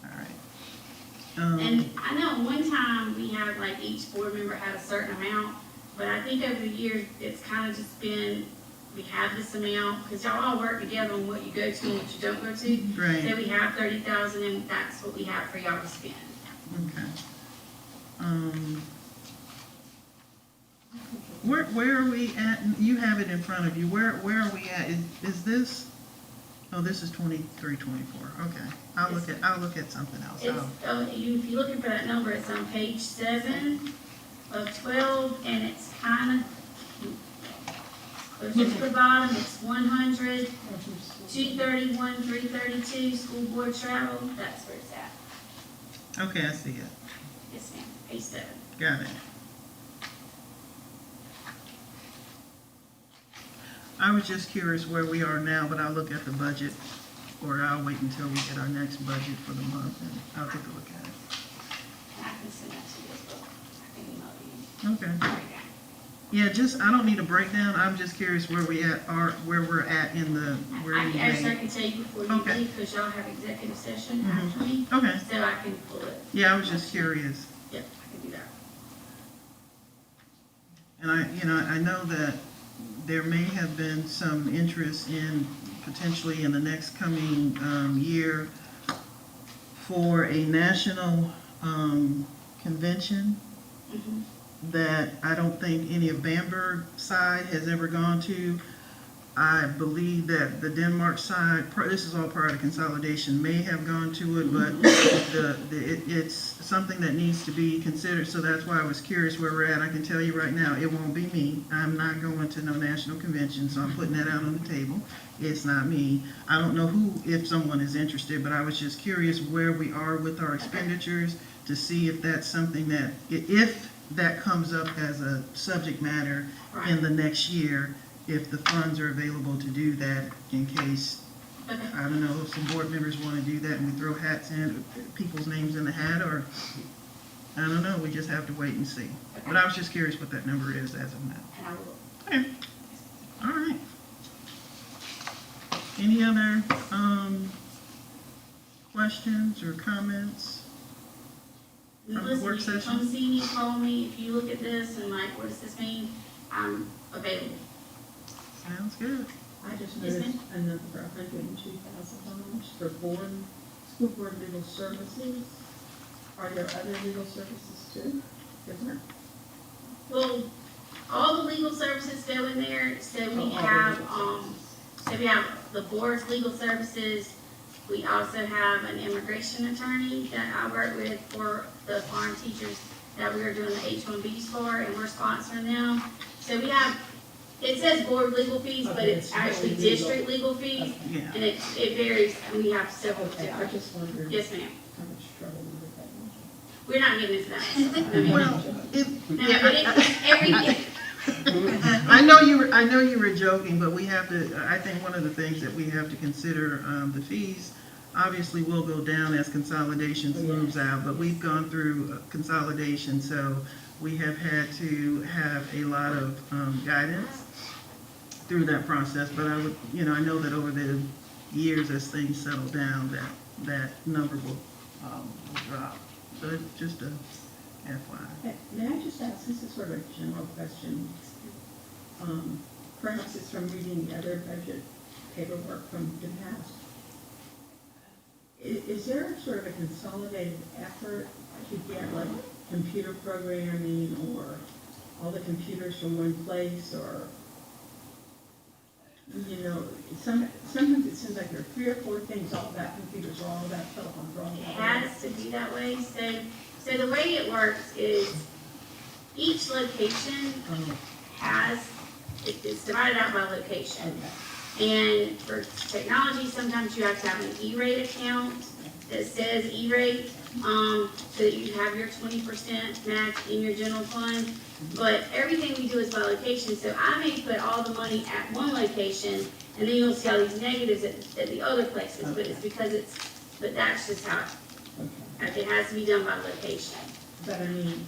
F: yeah.
A: All right.
F: And I know one time we had, like, each board member had a certain amount, but I think over the years, it's kind of just been, we have this amount, because y'all all work together on what you go to and what you don't go to.
A: Right.
F: So we have 30,000 and that's what we have for y'all to spend.
A: Okay. Where are we at? You have it in front of you. Where are we at? Is this? Oh, this is 23, 24. Okay. I'll look at something else.
F: It's, if you're looking for that number, it's on page 7 of 12, and it's kind of closer to the bottom. It's 100, 231, 332, school board travel. That's where it's at.
A: Okay, I see it.
F: Yes, ma'am. Page 7.
A: Got it. I was just curious where we are now, but I'll look at the budget, or I'll wait until we get our next budget for the month, and I'll take a look at it.
F: And I can send that to you as well. I can email you.
A: Okay.
F: There you
A: Yeah, just, I don't need a breakdown. I'm just curious where we're at in the, where
F: go.
A: you
F: Actually, I
A: made.
F: can tell you before you
A: Okay.
F: leave, because y'all have executive session
A: Mhm.
F: after me,
A: Okay.
F: so I can pull it.
A: Yeah, I was just curious.
F: Yep, I can do that.
A: And I know that there may have been some interest in potentially in the next coming year for a national convention
F: Mhm.
A: that I don't think any of Bamberg side has ever gone to. I believe that the Denmark side, this is all part of consolidation, may have gone to it, but it's something that needs to be considered, so that's why I was curious where we're at. I can tell you right now, it won't be me. I'm not going to no national convention, so I'm putting that out on the table. It's not me. I don't know if someone is interested, but I was just curious where we are with our expenditures to see if that's something that, if that comes up as a subject matter in the next year, if the funds are available to do that in case,
F: Okay.
A: I don't know, if some board members want to do that and we throw hats in, people's names in the hat, or, I don't know, we just have to wait and see. But I was just curious what that number is as of now.
F: And I will.
A: Okay, all right. Any other, questions or comments? From the work
F: Listen, you
A: session?
F: come see me, call me, if you look at this and like, what does this mean? I'm available.
A: Sounds good.
E: I just
F: Yes,
E: noticed another $102,000 for school board legal services. Are there other legal services too? Different?
F: Well, all the legal services go in there, so we
E: Oh, all the
F: have,
E: legal
F: so we have the board's legal services. We also have an immigration attorney that I work with for the farm teachers that we are doing the H-1Bs for, and we're sponsoring them. So we have, it says board legal fees, but
E: Okay,
F: it's
E: it's
F: actually
E: really legal.
F: district legal fees,
A: Yeah.
F: and it varies, and we have several
E: Okay, I
F: different.
E: just wondered
F: Yes, ma'am.
E: how much trouble we would have.
F: We're not getting into that. So, I mean,
A: Well,
F: no, but it's
A: I know you were joking, but we have to, I think one of the things that we have to consider, the fees obviously will go down as consolidation moves out, but we've gone through consolidation, so we have had to have a lot of guidance through that process. But I would, I know that over the years, as things settle down, that number will drop. So it's just a FYI.
E: May I just ask, this is sort of a general question. Perhaps it's from reading the other budget paperwork from the past. Is there sort of a consolidated effort to get like computer programming or all the computers from one place, or, you know, sometimes it seems like there are 3 or 4 things all about computers, or all about telephones, or all
F: It
E: about.
F: has to be that way, so the way it works is each location it's divided out by location. And for technology, sometimes you have to have an E-rate account that says E-rate, so that you have your 20% match in your general fund. But everything we do is by location, so I may put all the money at one location, and then you'll see all these negatives at the other places, but it's because but that's just how it has to be done by location.
E: But I mean,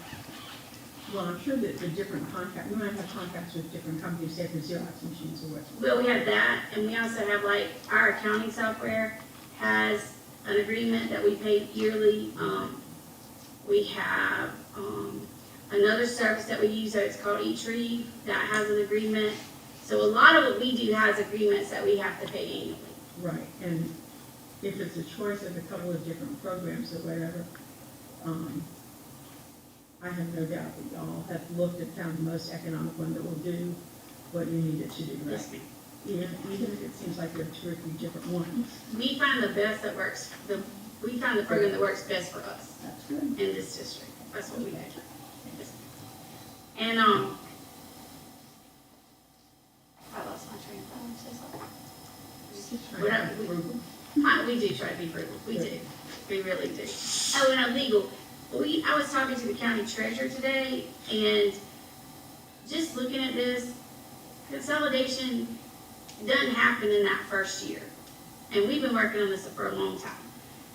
E: well, I'm sure that the different contracts, we might have contracts with different companies, say for Xerox machines or whatever.
F: Well, we have that, and we also have, like, our accounting software has an agreement that we pay yearly. We have another service that we use, that it's called eTree, that has an agreement. So a lot of what we do has agreements that we have to pay annually.
E: Right, and if it's a choice of a couple of different programs or whatever, I have no doubt that y'all have looked and found the most economic one that will do what you need it to do, right?
F: Yes, ma'am.
E: Even if it seems like there are 2 or 3 different ones.
F: We find the best that works, we find the program that works best for us
E: That's good.
F: in this district. That's what we do. And, I lost my train of thought. I'm so sorry.
E: Just trying to be frugal.
F: We do try to be frugal. We do. We really do. Oh, and legal. I was talking to the county treasurer today, and just looking at this, consolidation doesn't happen in that first year. And we've been working on this for a long time.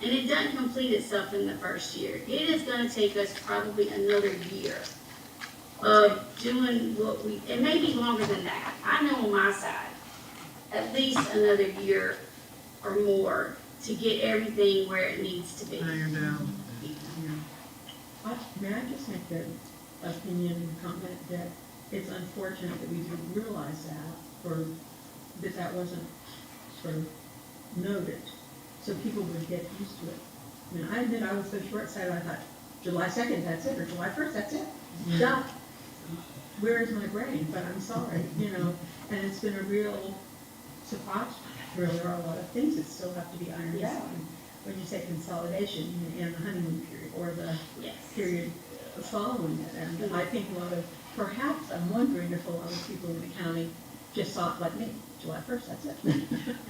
F: And it doesn't complete itself in the first year. It is gonna take us probably another year of doing what it may be longer than that. I know on my side, at least another year or more to get everything where it needs to be.
A: Iron down.
E: May I just make the opinion and comment that it's unfortunate that we didn't realize that wasn't sort of noted, so people would get used to it. I mean, I admit I was so short-sighted, I thought, July 2nd, that's it, or July 1st, that's it. Done. Where is my brain? But I'm sorry, and it's been a real surprise. There are a lot of things that still have to be ironed out. And when you say consolidation, and the honeymoon period, or the
F: Yes.
E: period following it, and I think perhaps I'm wondering if a lot of people in the county just thought like me, July 1st, that's it.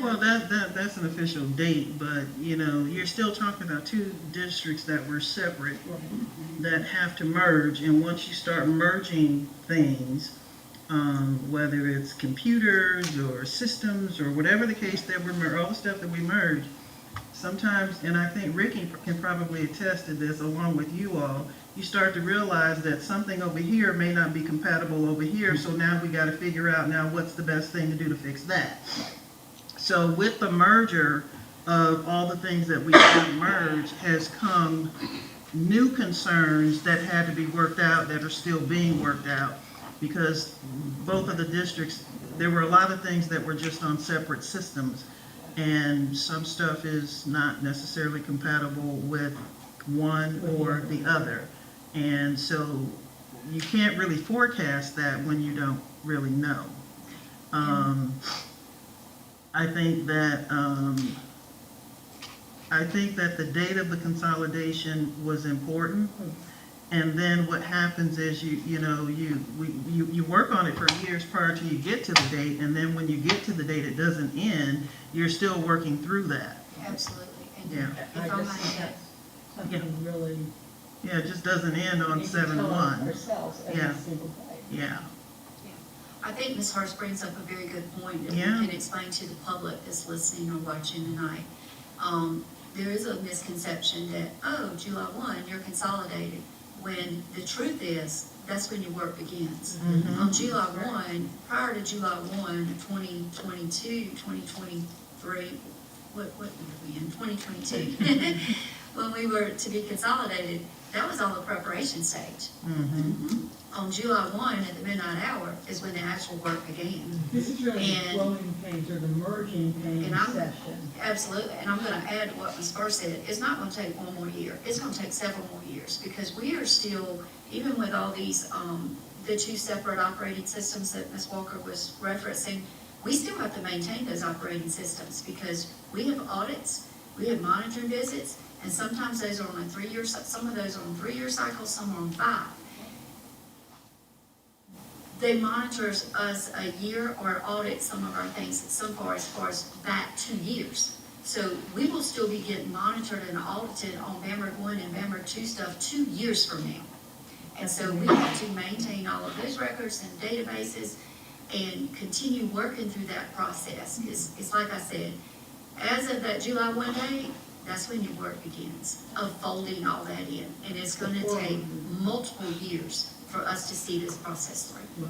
A: Well, that's an official date, but, you're still talking about 2 districts that were separate that have to merge, and once you start merging things, whether it's computers or systems or whatever the case that all the stuff that we merge, sometimes, and I think Ricky can probably attest to this along with you all, you start to realize that something over here may not be compatible over here, so now we got to figure out now what's the best thing to do to fix that. So with the merger of all the things that we have merged has come new concerns that had to be worked out, that are still being worked out, because both of the districts, there were a lot of things that were just on separate systems, and some stuff is not necessarily compatible with one or the other. And so you can't really forecast that when you don't really know. I think that the date of the consolidation was important. And then what happens is you work on it for years prior to you get to the date, and then when you get to the date, it doesn't end. You're still working through that.
H: Absolutely. And
A: Yeah.
H: if
E: I
H: I
E: just
H: might
E: think
H: add,
E: that's something really.
A: Yeah, it just doesn't end on
E: we need to tell
A: 7/1.
E: ourselves every
A: Yeah.
E: single day.
A: Yeah.
H: I think Ms. Hurst brings up a very good point that
A: Yeah.
H: we can explain to the public that's listening or watching tonight. There is a misconception that, July 1, you're consolidated, when the truth is, that's when your work begins. On July 1, prior to July 1, 2022, 2023, what year were we in, 2022? When we were to be consolidated, that was all the preparation stage. On July 1 at the midnight hour is when the actual work began.
E: This is really the
H: And-
E: flowing pains or the merging pains
H: And I'm-
E: session.
H: Absolutely, and I'm gonna add to what Ms. First said, it's not gonna take one more year, it's gonna take several more years, because we are still, even with all these, the two separate operating systems that Ms. Walker was referencing, we still have to maintain those operating systems, because we have audits, we have monitoring visits, and sometimes those are on a 3-year, some of those are on 3-year cycles, some are on 5. They monitor us a year or audit some of our things so far as back 2 years. So we will still be getting monitored and audited on Bamberg 1 and Bamberg 2 stuff 2 years from now. And so we have to maintain all of those records and databases and continue working through that process. It's like I said, as of that July 1 day, that's when your work begins, of folding all that in. And it's gonna take multiple years for us to see this process through.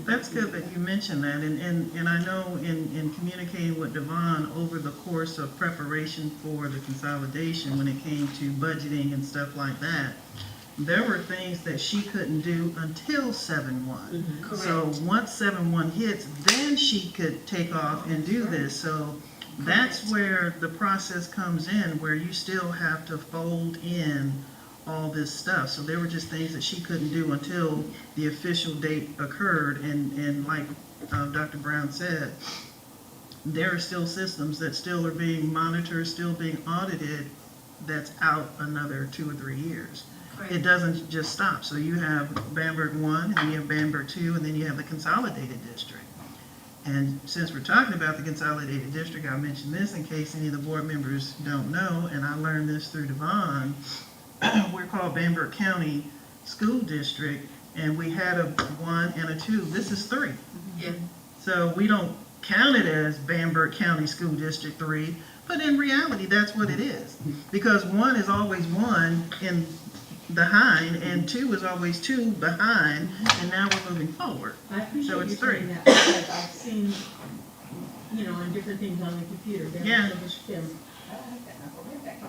A: That's good that you mentioned that, and I know in communicating with Devon over the course of preparation for the consolidation, when it came to budgeting and stuff like that, there were things that she couldn't do until 7/1. So
H: Correct.
A: once 7/1 hits, then she could take off and do this. So that's where the process comes in, where you still have to fold in all this stuff. So there were just things that she couldn't do until the official date occurred. And like Dr. Brown said, there are still systems that still are being monitored, still being audited, that's out another 2 or 3 years.
H: Correct.
A: It doesn't just stop. So you have Bamberg 1, and you have Bamberg 2, and then you have the consolidated district. And since we're talking about the consolidated district, I'll mention this in case any of the board members don't know, and I learned this through Devon. We're called Bamberg County School District, and we had a 1 and a 2. This is 3.
H: Yeah.
A: So we don't count it as Bamberg County School District 3, but in reality, that's what it is. Because 1 is always 1 in behind, and 2 is always 2 behind, and now we're moving forward.
E: I appreciate
A: So
E: you
A: it's
E: saying
A: 3.
E: that, because I've seen, on different things on the computer.
A: Yeah.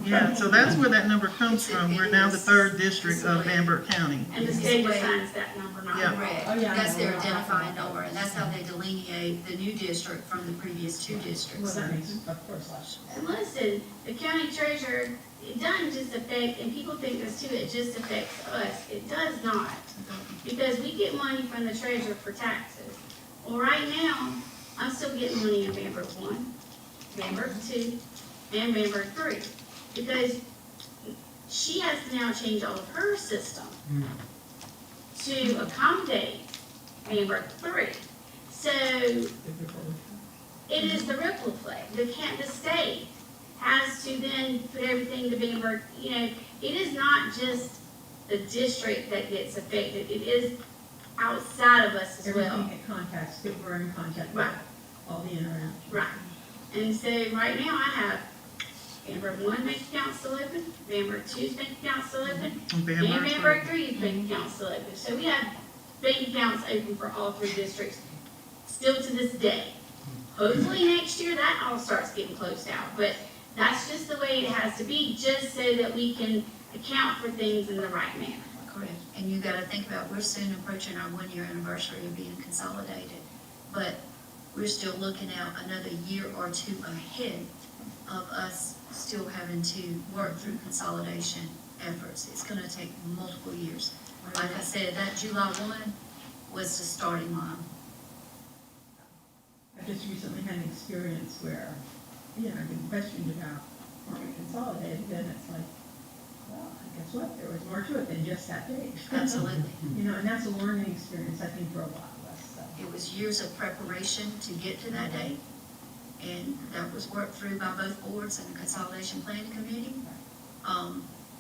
A: Yeah, so that's where that number comes from. We're now the 3rd district of Bamberg County.
F: And the state assigns that number, not
A: Yeah.
H: Correct.
E: Oh, yeah, I
H: That's
E: know.
H: their identifying number, and that's how they delineate the new district from the previous 2
E: Well,
H: districts.
E: that makes, of course,
F: And listen, the county treasurer, it doesn't just affect, and people think this too, it just affects us. It does not. Because we get money from the treasurer for taxes. Well, right now, I'm still getting money in Bamberg 1, Bamberg 2, and Bamberg 3. Because she has to now change all of her system to accommodate Bamberg 3. So it is the ripple effect. The state has to then put everything to Bamberg. It is not just the district that gets affected. It is outside of us as well.
E: everything it contacts, that we're in contact with,
F: Right.
E: all the interaction.
F: Right. And so right now I have Bamberg 1 bank account still open, Bamberg 2's bank account still open, and Bamberg 3's bank account still open. So we have bank accounts open for all 3 districts still to this day. Hopefully next year that all starts getting closed out, but that's just the way it has to be, just so that we can account for things in the right manner.
H: Correct. And you gotta think about, we're soon approaching our 1-year anniversary of being consolidated, but we're still looking out another year or 2 ahead of us still having to work through consolidation efforts. It's gonna take multiple years. Like I said, that July 1 was the starting line.
E: I just recently had an experience where, I've been questioned about, are we consolidated, and it's like, well, guess what, there was more to it than just that day.
H: Absolutely.
E: And that's a learning experience, I think, for a lot of us, so.
H: It was years of preparation to get to that day, and that was worked through by both boards and the Consolidation Planning Committee.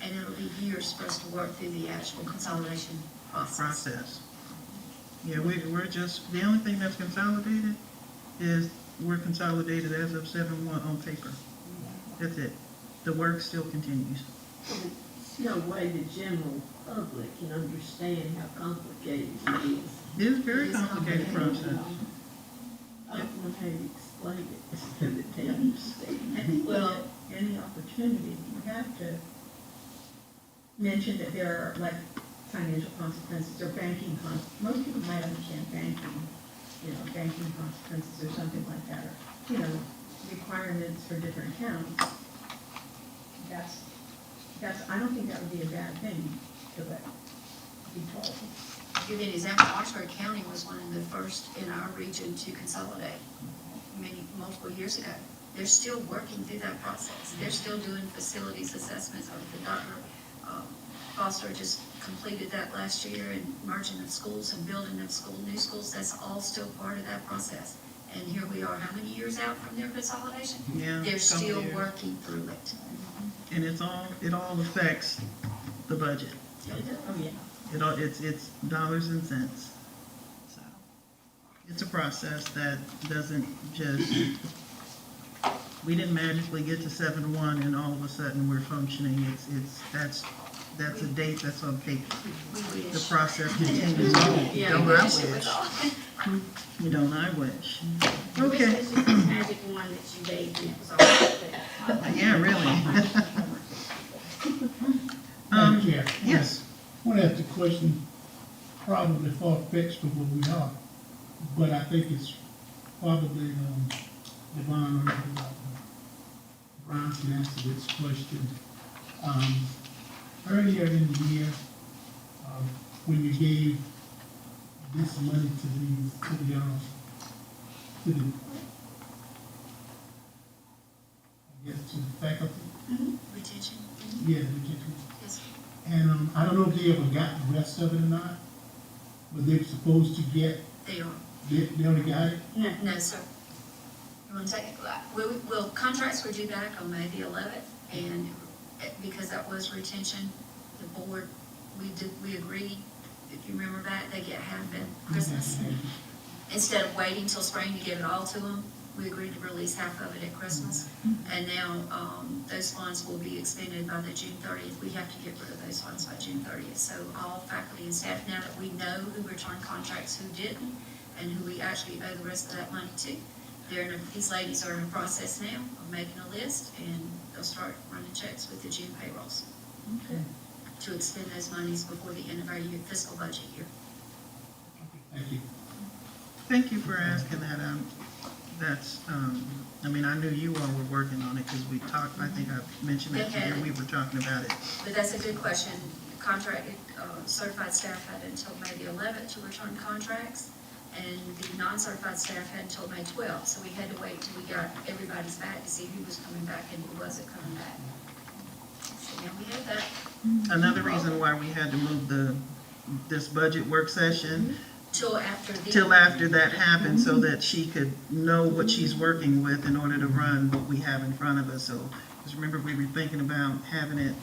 H: And it'll be years for us to work through the actual consolidation process.
A: Yeah, we're just, the only thing that's consolidated is we're consolidated as of 7/1 on paper. That's it. The work still continues.
E: There's no way the general public can understand how complicated it is.
A: It is a very complicated process.
E: I don't know how you explain it to the town state.
F: I think
E: Well, any opportunity, you have to mention that there are like financial consequences or banking most people might understand banking, banking consequences or something like that, or, requirements for different accounts. That's, I don't think that would be a bad thing to be told.
H: I'll give you an example. Oxford County was one of the first in our region to consolidate multiple years ago. They're still working through that process. They're still doing facilities assessments. Dr. Foster just completed that last year, and merging of schools and building of new schools. That's all still part of that process. And here we are, how many years out from their consolidation?
A: Yeah.
H: They're still
A: years.
H: working through it.
A: And it all affects the budget.
E: Oh, yeah.
A: It's dollars and cents. So it's a process that doesn't just, we didn't magically get to 7-1 and all of a sudden we're functioning. That's a date that's on paper. The process continues on.
H: Yeah,
A: Don't
H: we
A: I
H: wish it was
A: wish?
H: all.
A: You don't I wish.
F: Wish
A: Okay.
F: this was the magic one that you gave me, it was all.
A: Yeah, really.
C: Madam Chair.
A: Yes.
C: I want to ask a question, probably far-fetched from where we are, but I think it's probably, Devon or Brian can answer this question. Earlier in the year, when you gave this money to the faculty,
H: Retention.
C: yeah, retention.
H: Yes.
C: And I don't know if they ever got the rest of it or not, but they were supposed to get,
H: They are.
C: they only got it?
H: No, sir. You want to take it? Well, contracts were due back on May the 11th, and because that was retention, the board, we agreed, if you remember back, they get half at Christmas. Instead of waiting till spring to give it all to them, we agreed to release half of it at Christmas. And now, those funds will be expended by the June 30th. We have to get rid of those funds by June 30th. So all faculty and staff, now that we know who returned contracts, who didn't, and who we actually owe the rest of that money to, these ladies are in a process now of making a list, and they'll start running checks with the June payrolls
E: Okay.
H: to expend those monies before the end of our fiscal budget year.
C: Thank you.
A: Thank you for asking that. I knew you all were working on it because we talked, I think I mentioned that to you, we were talking about it.
H: But that's a good question. Contracted, certified staff had until May the 11th to return contracts, and the non-certified staff had until May 12th. So we had to wait till we got everybody's back to see who was coming back and who wasn't coming back. So now we have that.
A: Another reason why we had to move this budget work session
H: Till after
A: that happened, so that she could know what she's working with in order to run what we have in front of us. So, because remember, we were thinking about having it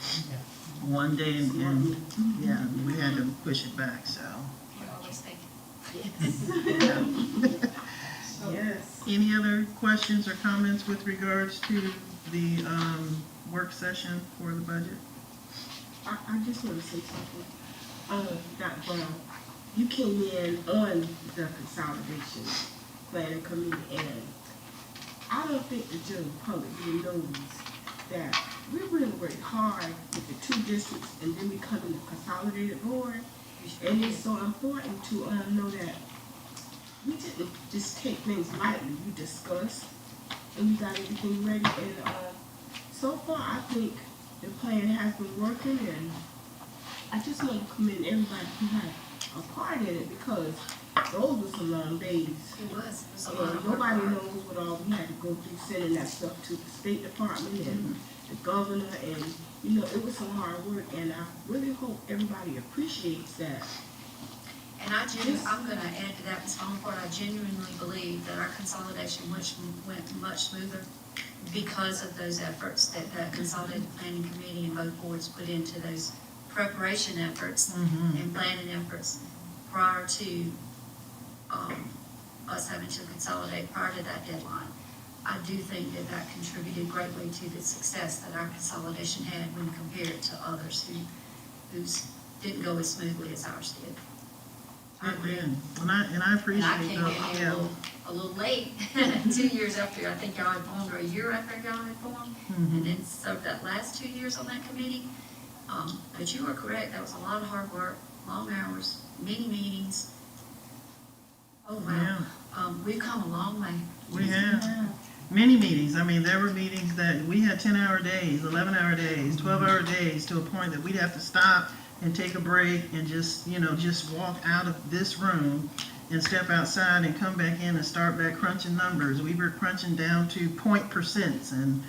A: one day, and yeah, we had to push it back, so.
H: You're always thinking.
E: Yes.
A: Any other questions or comments with regards to the work session for the budget?
J: I just want to say something. Dr. Brown, you came in on the consolidation planning committee, and I don't think the general public really knows that we really worked hard with the two districts, and then we come in the consolidated board. And it's so important to know that we didn't just take things lightly. We discussed, and we got everything ready. And so far, I think the plan has been working, and I just want to commend everybody who had a part in it, because those were some long days.
H: It was a lot
J: And
H: of work.
J: nobody knows what all we had to go through sending that stuff to the State Department and the governor, and it was some hard work, and I really hope everybody appreciates that.
H: And I'm gonna add to that, Ms. Bonaparte, I genuinely believe that our consolidation went much smoother because of those efforts that the Consolidated Planning Committee and both boards put into those preparation efforts and planning efforts prior to us having to consolidate prior to that deadline. I do think that contributed greatly to the success that our consolidation had when compared to others whose didn't go as smoothly as ours did.
D: I agree.
A: And I
D: And I
A: appreciate
D: came in
A: the,
D: here
A: yeah.
D: a little late, 2 years after, I think y'all had formed, or a year after y'all had formed,
A: Mhm.
D: and then served that last 2 years on that committee. But you are correct, that was a lot of hard work, long hours, many meetings. Oh, wow. We've come a long way.
A: We have many meetings. I mean, there were meetings that we had 10-hour days, 11-hour days, 12-hour days, to a point that we'd have to stop and take a break and just, just walk out of this room and step outside and come back in and start back crunching numbers. We were crunching down to point percents, and,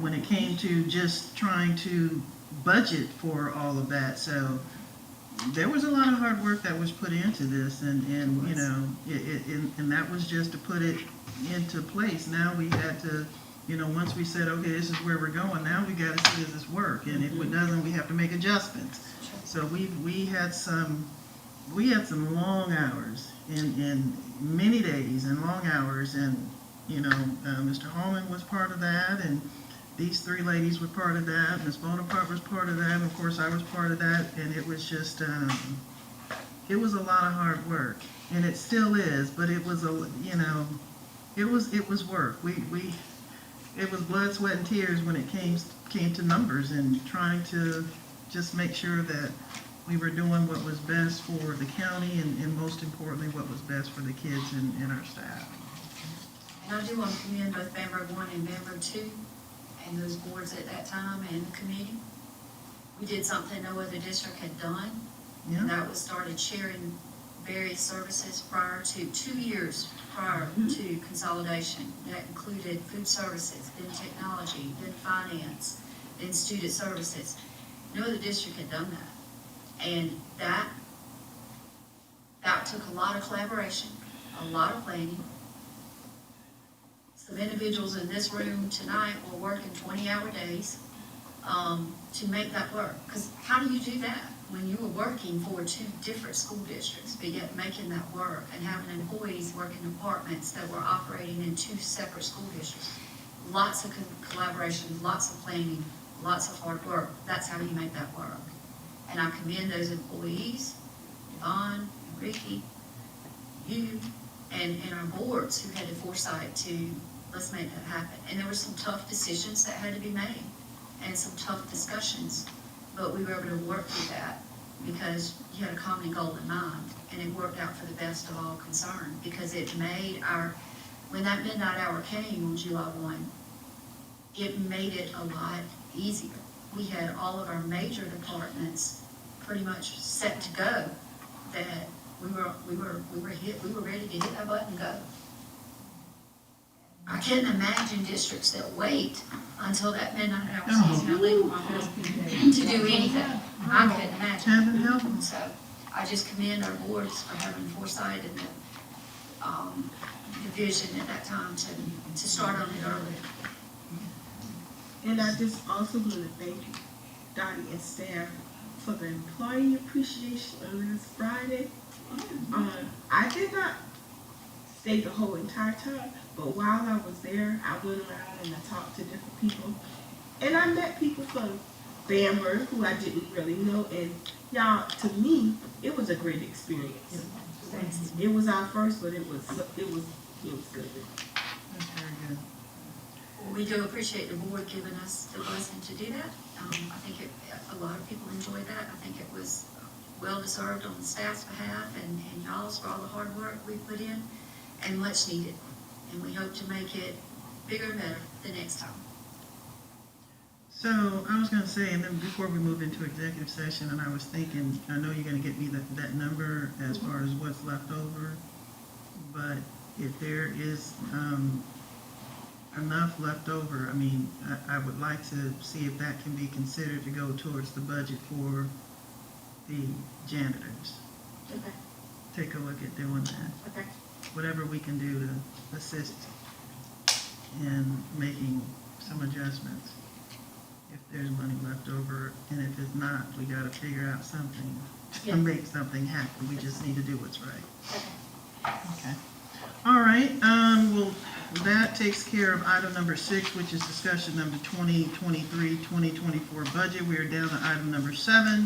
A: when it came to just trying to budget for all of that. So there was a lot of hard work that was put into this, and that was just to put it into place. Now we had to, once we said, okay, this is where we're going, now we got to see does this work, and if it doesn't, we have to make adjustments. So we had some long hours in many days and long hours, and Mr. Holman was part of that, and these three ladies were part of that. Ms. Bonaparte was part of that, and of course I was part of that, and it was just it was a lot of hard work, and it still is, but it was it was work. It was blood, sweat, and tears when it came to numbers and trying to just make sure that we were doing what was best for the county, and most importantly, what was best for the kids and our staff.
D: And I do want to commend both Bamberg 1 and Bamberg 2 and those boards at that time and the committee. We did something no other district had done, and that was started sharing various services prior to 2 years prior to consolidation. That included food services, then technology, then finance, then student services. No other district had done that. And that took a lot of collaboration, a lot of planning. Some individuals in this room tonight were working 20-hour days to make that work. Because how do you do that when you were working for 2 different school districts, but yet making that work and having employees work in departments that were operating in 2 separate school districts? Lots of collaboration, lots of planning, lots of hard work. That's how you make that work. And I commend those employees, Yvonne, and Ricky, you, and our boards who had the foresight to let's make that happen. And there were some tough decisions that had to be made and some tough discussions, but we were able to work through that because you had a common goal in mind, and it worked out for the best of all concerned because it made when that midnight hour came on July 1, it made it a lot easier. We had all of our major departments pretty much set to go, that we were ready to hit that button and go. I can't imagine districts that wait until that midnight hour season to do anything. I couldn't imagine.
A: Heaven help them.
D: So I just commend our boards for having foresight and the vision at that time to start on it early.
J: And I just also want to thank you, Dottie and staff, for the employee appreciation on this Friday. I did not stay the whole entire time, but while I was there, I went around and I talked to different people. And I met people from Bamberg who I didn't really know. And y'all, to me, it was a great experience. It was our first, but it was good.
A: That's very good.
D: We do appreciate the board giving us the blessing to do that. I think a lot of people enjoyed that. I think it was well-deserved on the staff's behalf and y'all's for all the hard work we put in and much needed. And we hope to make it bigger and better the next time.
A: So I was going to say, and then before we move into executive session, and I was thinking, I know you're going to get me that number as far as what's left over, but if there is enough left over, I mean, I would like to see if that can be considered to go towards the budget for the janitors.
F: Okay,
A: Take a look at doing that.
F: okay.
A: Whatever we can do to assist in making some adjustments. If there's money left over, and if it's not, we gotta figure out something
F: Yeah.
A: to make something happen. We just need to do what's right.
F: Okay.
A: Okay. All right, we'll that takes care of item number 6, which is discussion number 2023-2024 budget. We are down to item number 7,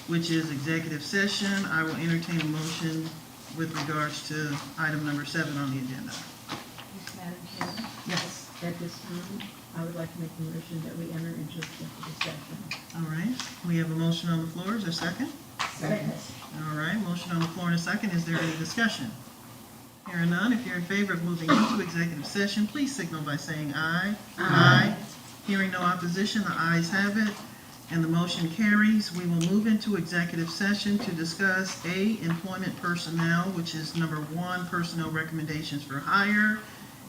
A: which is executive session. I will entertain a motion with regards to item number 7 on the agenda.
K: Madam Chair,
A: Yes.
K: at this time, I would like to make a motion that we enter into executive session.
A: All right, we have a motion on the floor. Is there a second?
G: Second.
A: All right, motion on the floor and a second. Is there any discussion? Hearing none, if you're in favor of moving into executive session, please signal by saying aye. Aye. Hearing no opposition, the ayes have it, and the motion carries. We will move into executive session to discuss A, employment personnel, which is number 1, personnel recommendations for hire,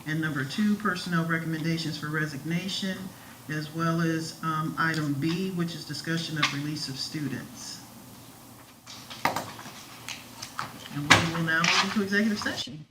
A: and number 2, personnel recommendations for resignation, as well as item B, which is discussion of release of students. And we will now move into executive session.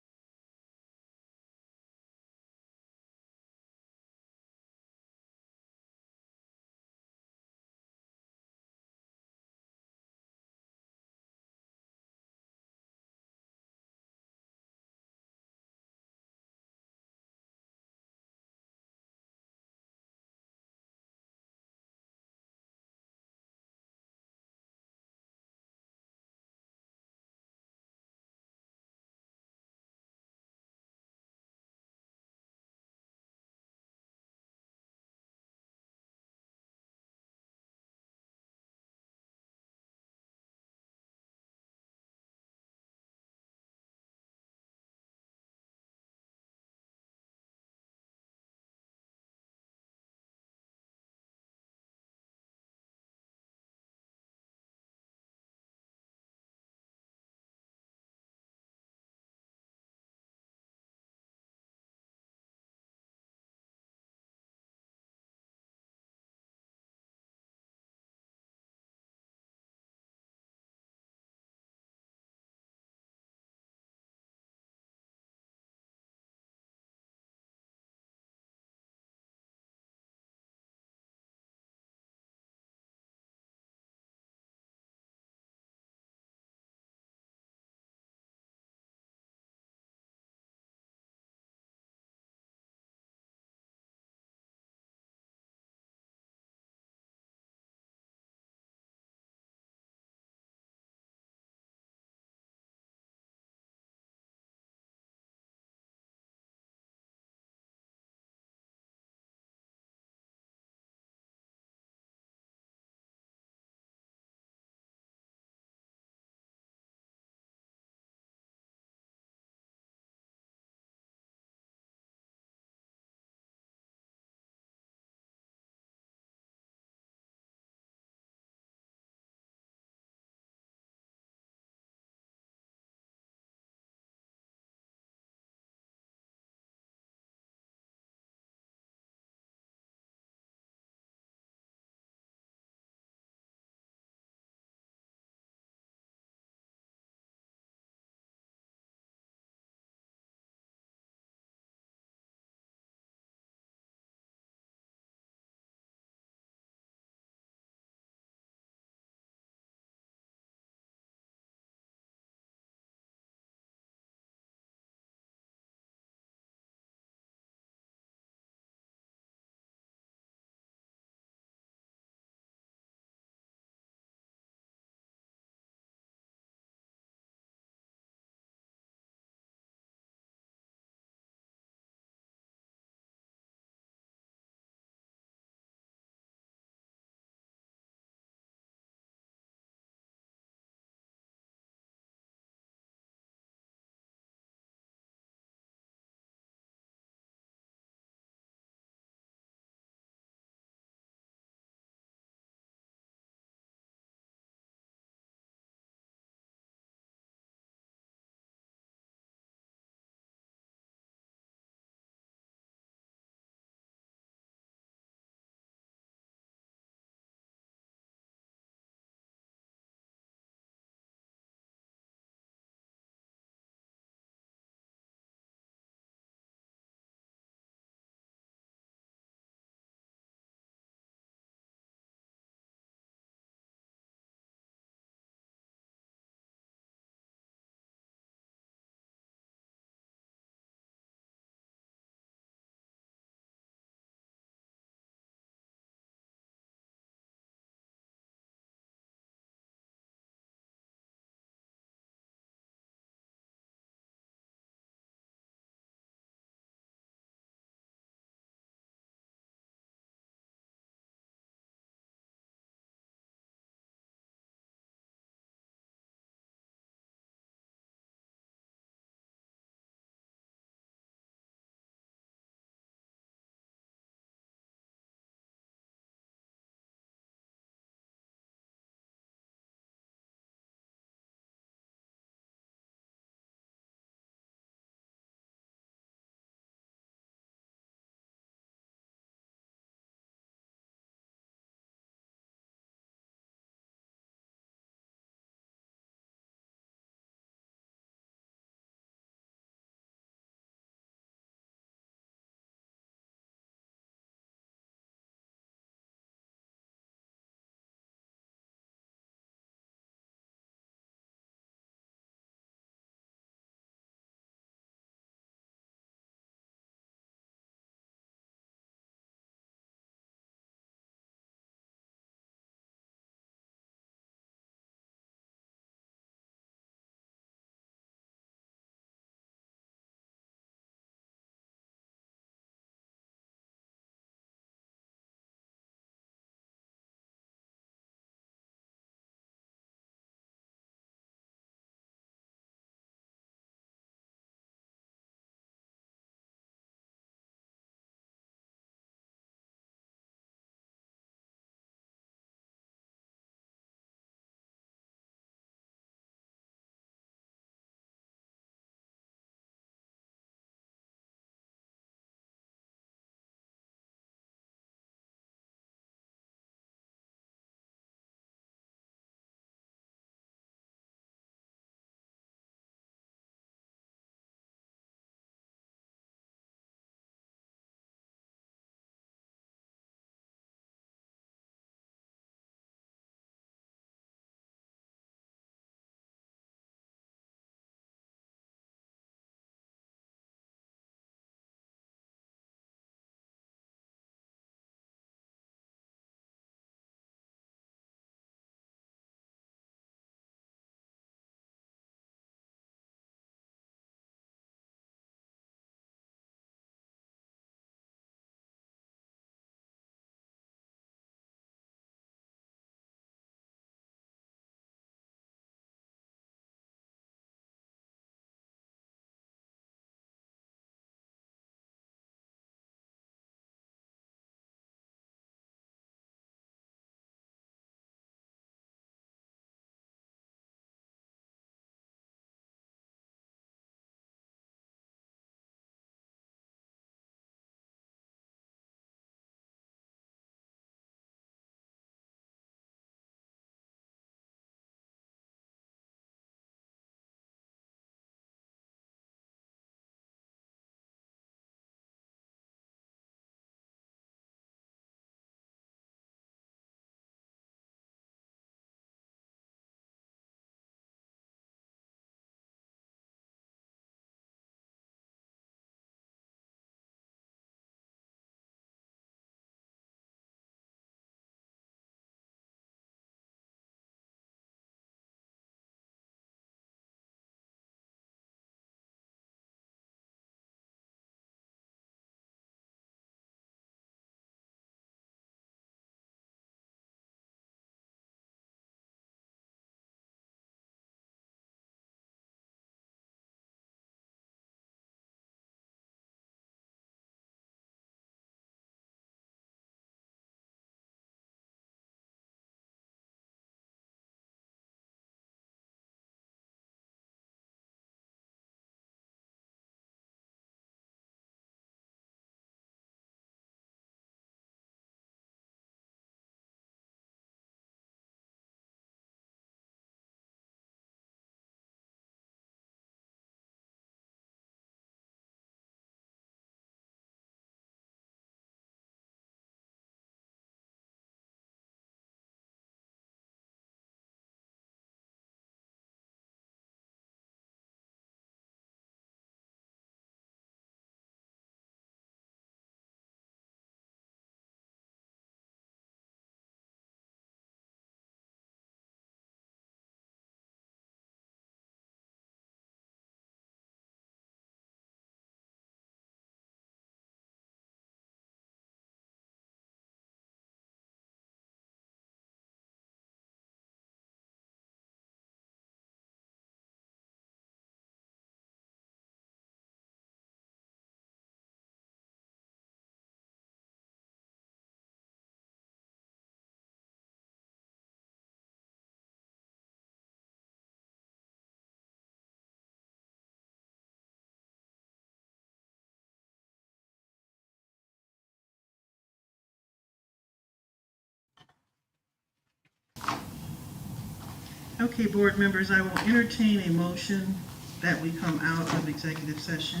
A: Okay, board members, I will entertain a motion that we come out of executive session.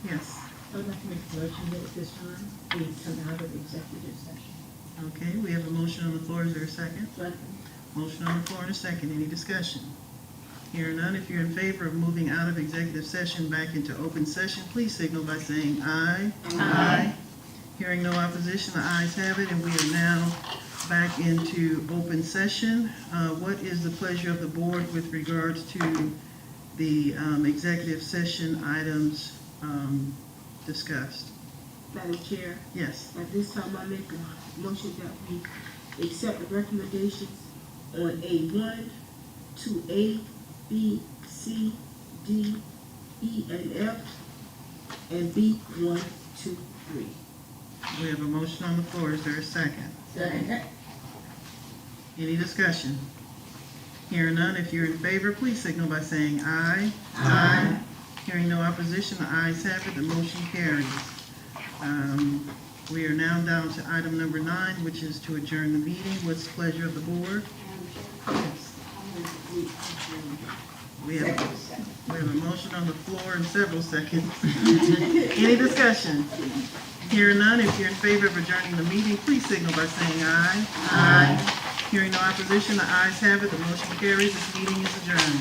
A: Yes.
K: I would like to make a motion that at this time, we come out of executive session.
A: Okay, we have a motion on the floor. Is there a second?
K: Second.
A: Motion on the floor and a second. Any discussion? Hearing none, if you're in favor of moving out of executive session back into open session, please signal by saying aye. Aye. Hearing no opposition, the ayes have it, and we are now back into open session. What is the pleasure of the board with regards to the executive session items discussed?
J: Madam Chair,
A: Yes.
J: at this time, I make a motion that we accept the recommendations on A1 to A, B, C, D, E, and F, and B 1, 2, 3.
A: We have a motion on the floor. Is there a second?
G: Second.
A: Any discussion? Hearing none, if you're in favor, please signal by saying aye. Aye. Hearing no opposition, the ayes have it, the motion carries. We are now down to item number 9, which is to adjourn the meeting. What's the pleasure of the board? We have a motion on the floor in several seconds. Any discussion? Hearing none, if you're in favor of adjourning the meeting, please signal by saying aye. Aye. Hearing no opposition, the ayes have it, the motion carries, this meeting is adjourned.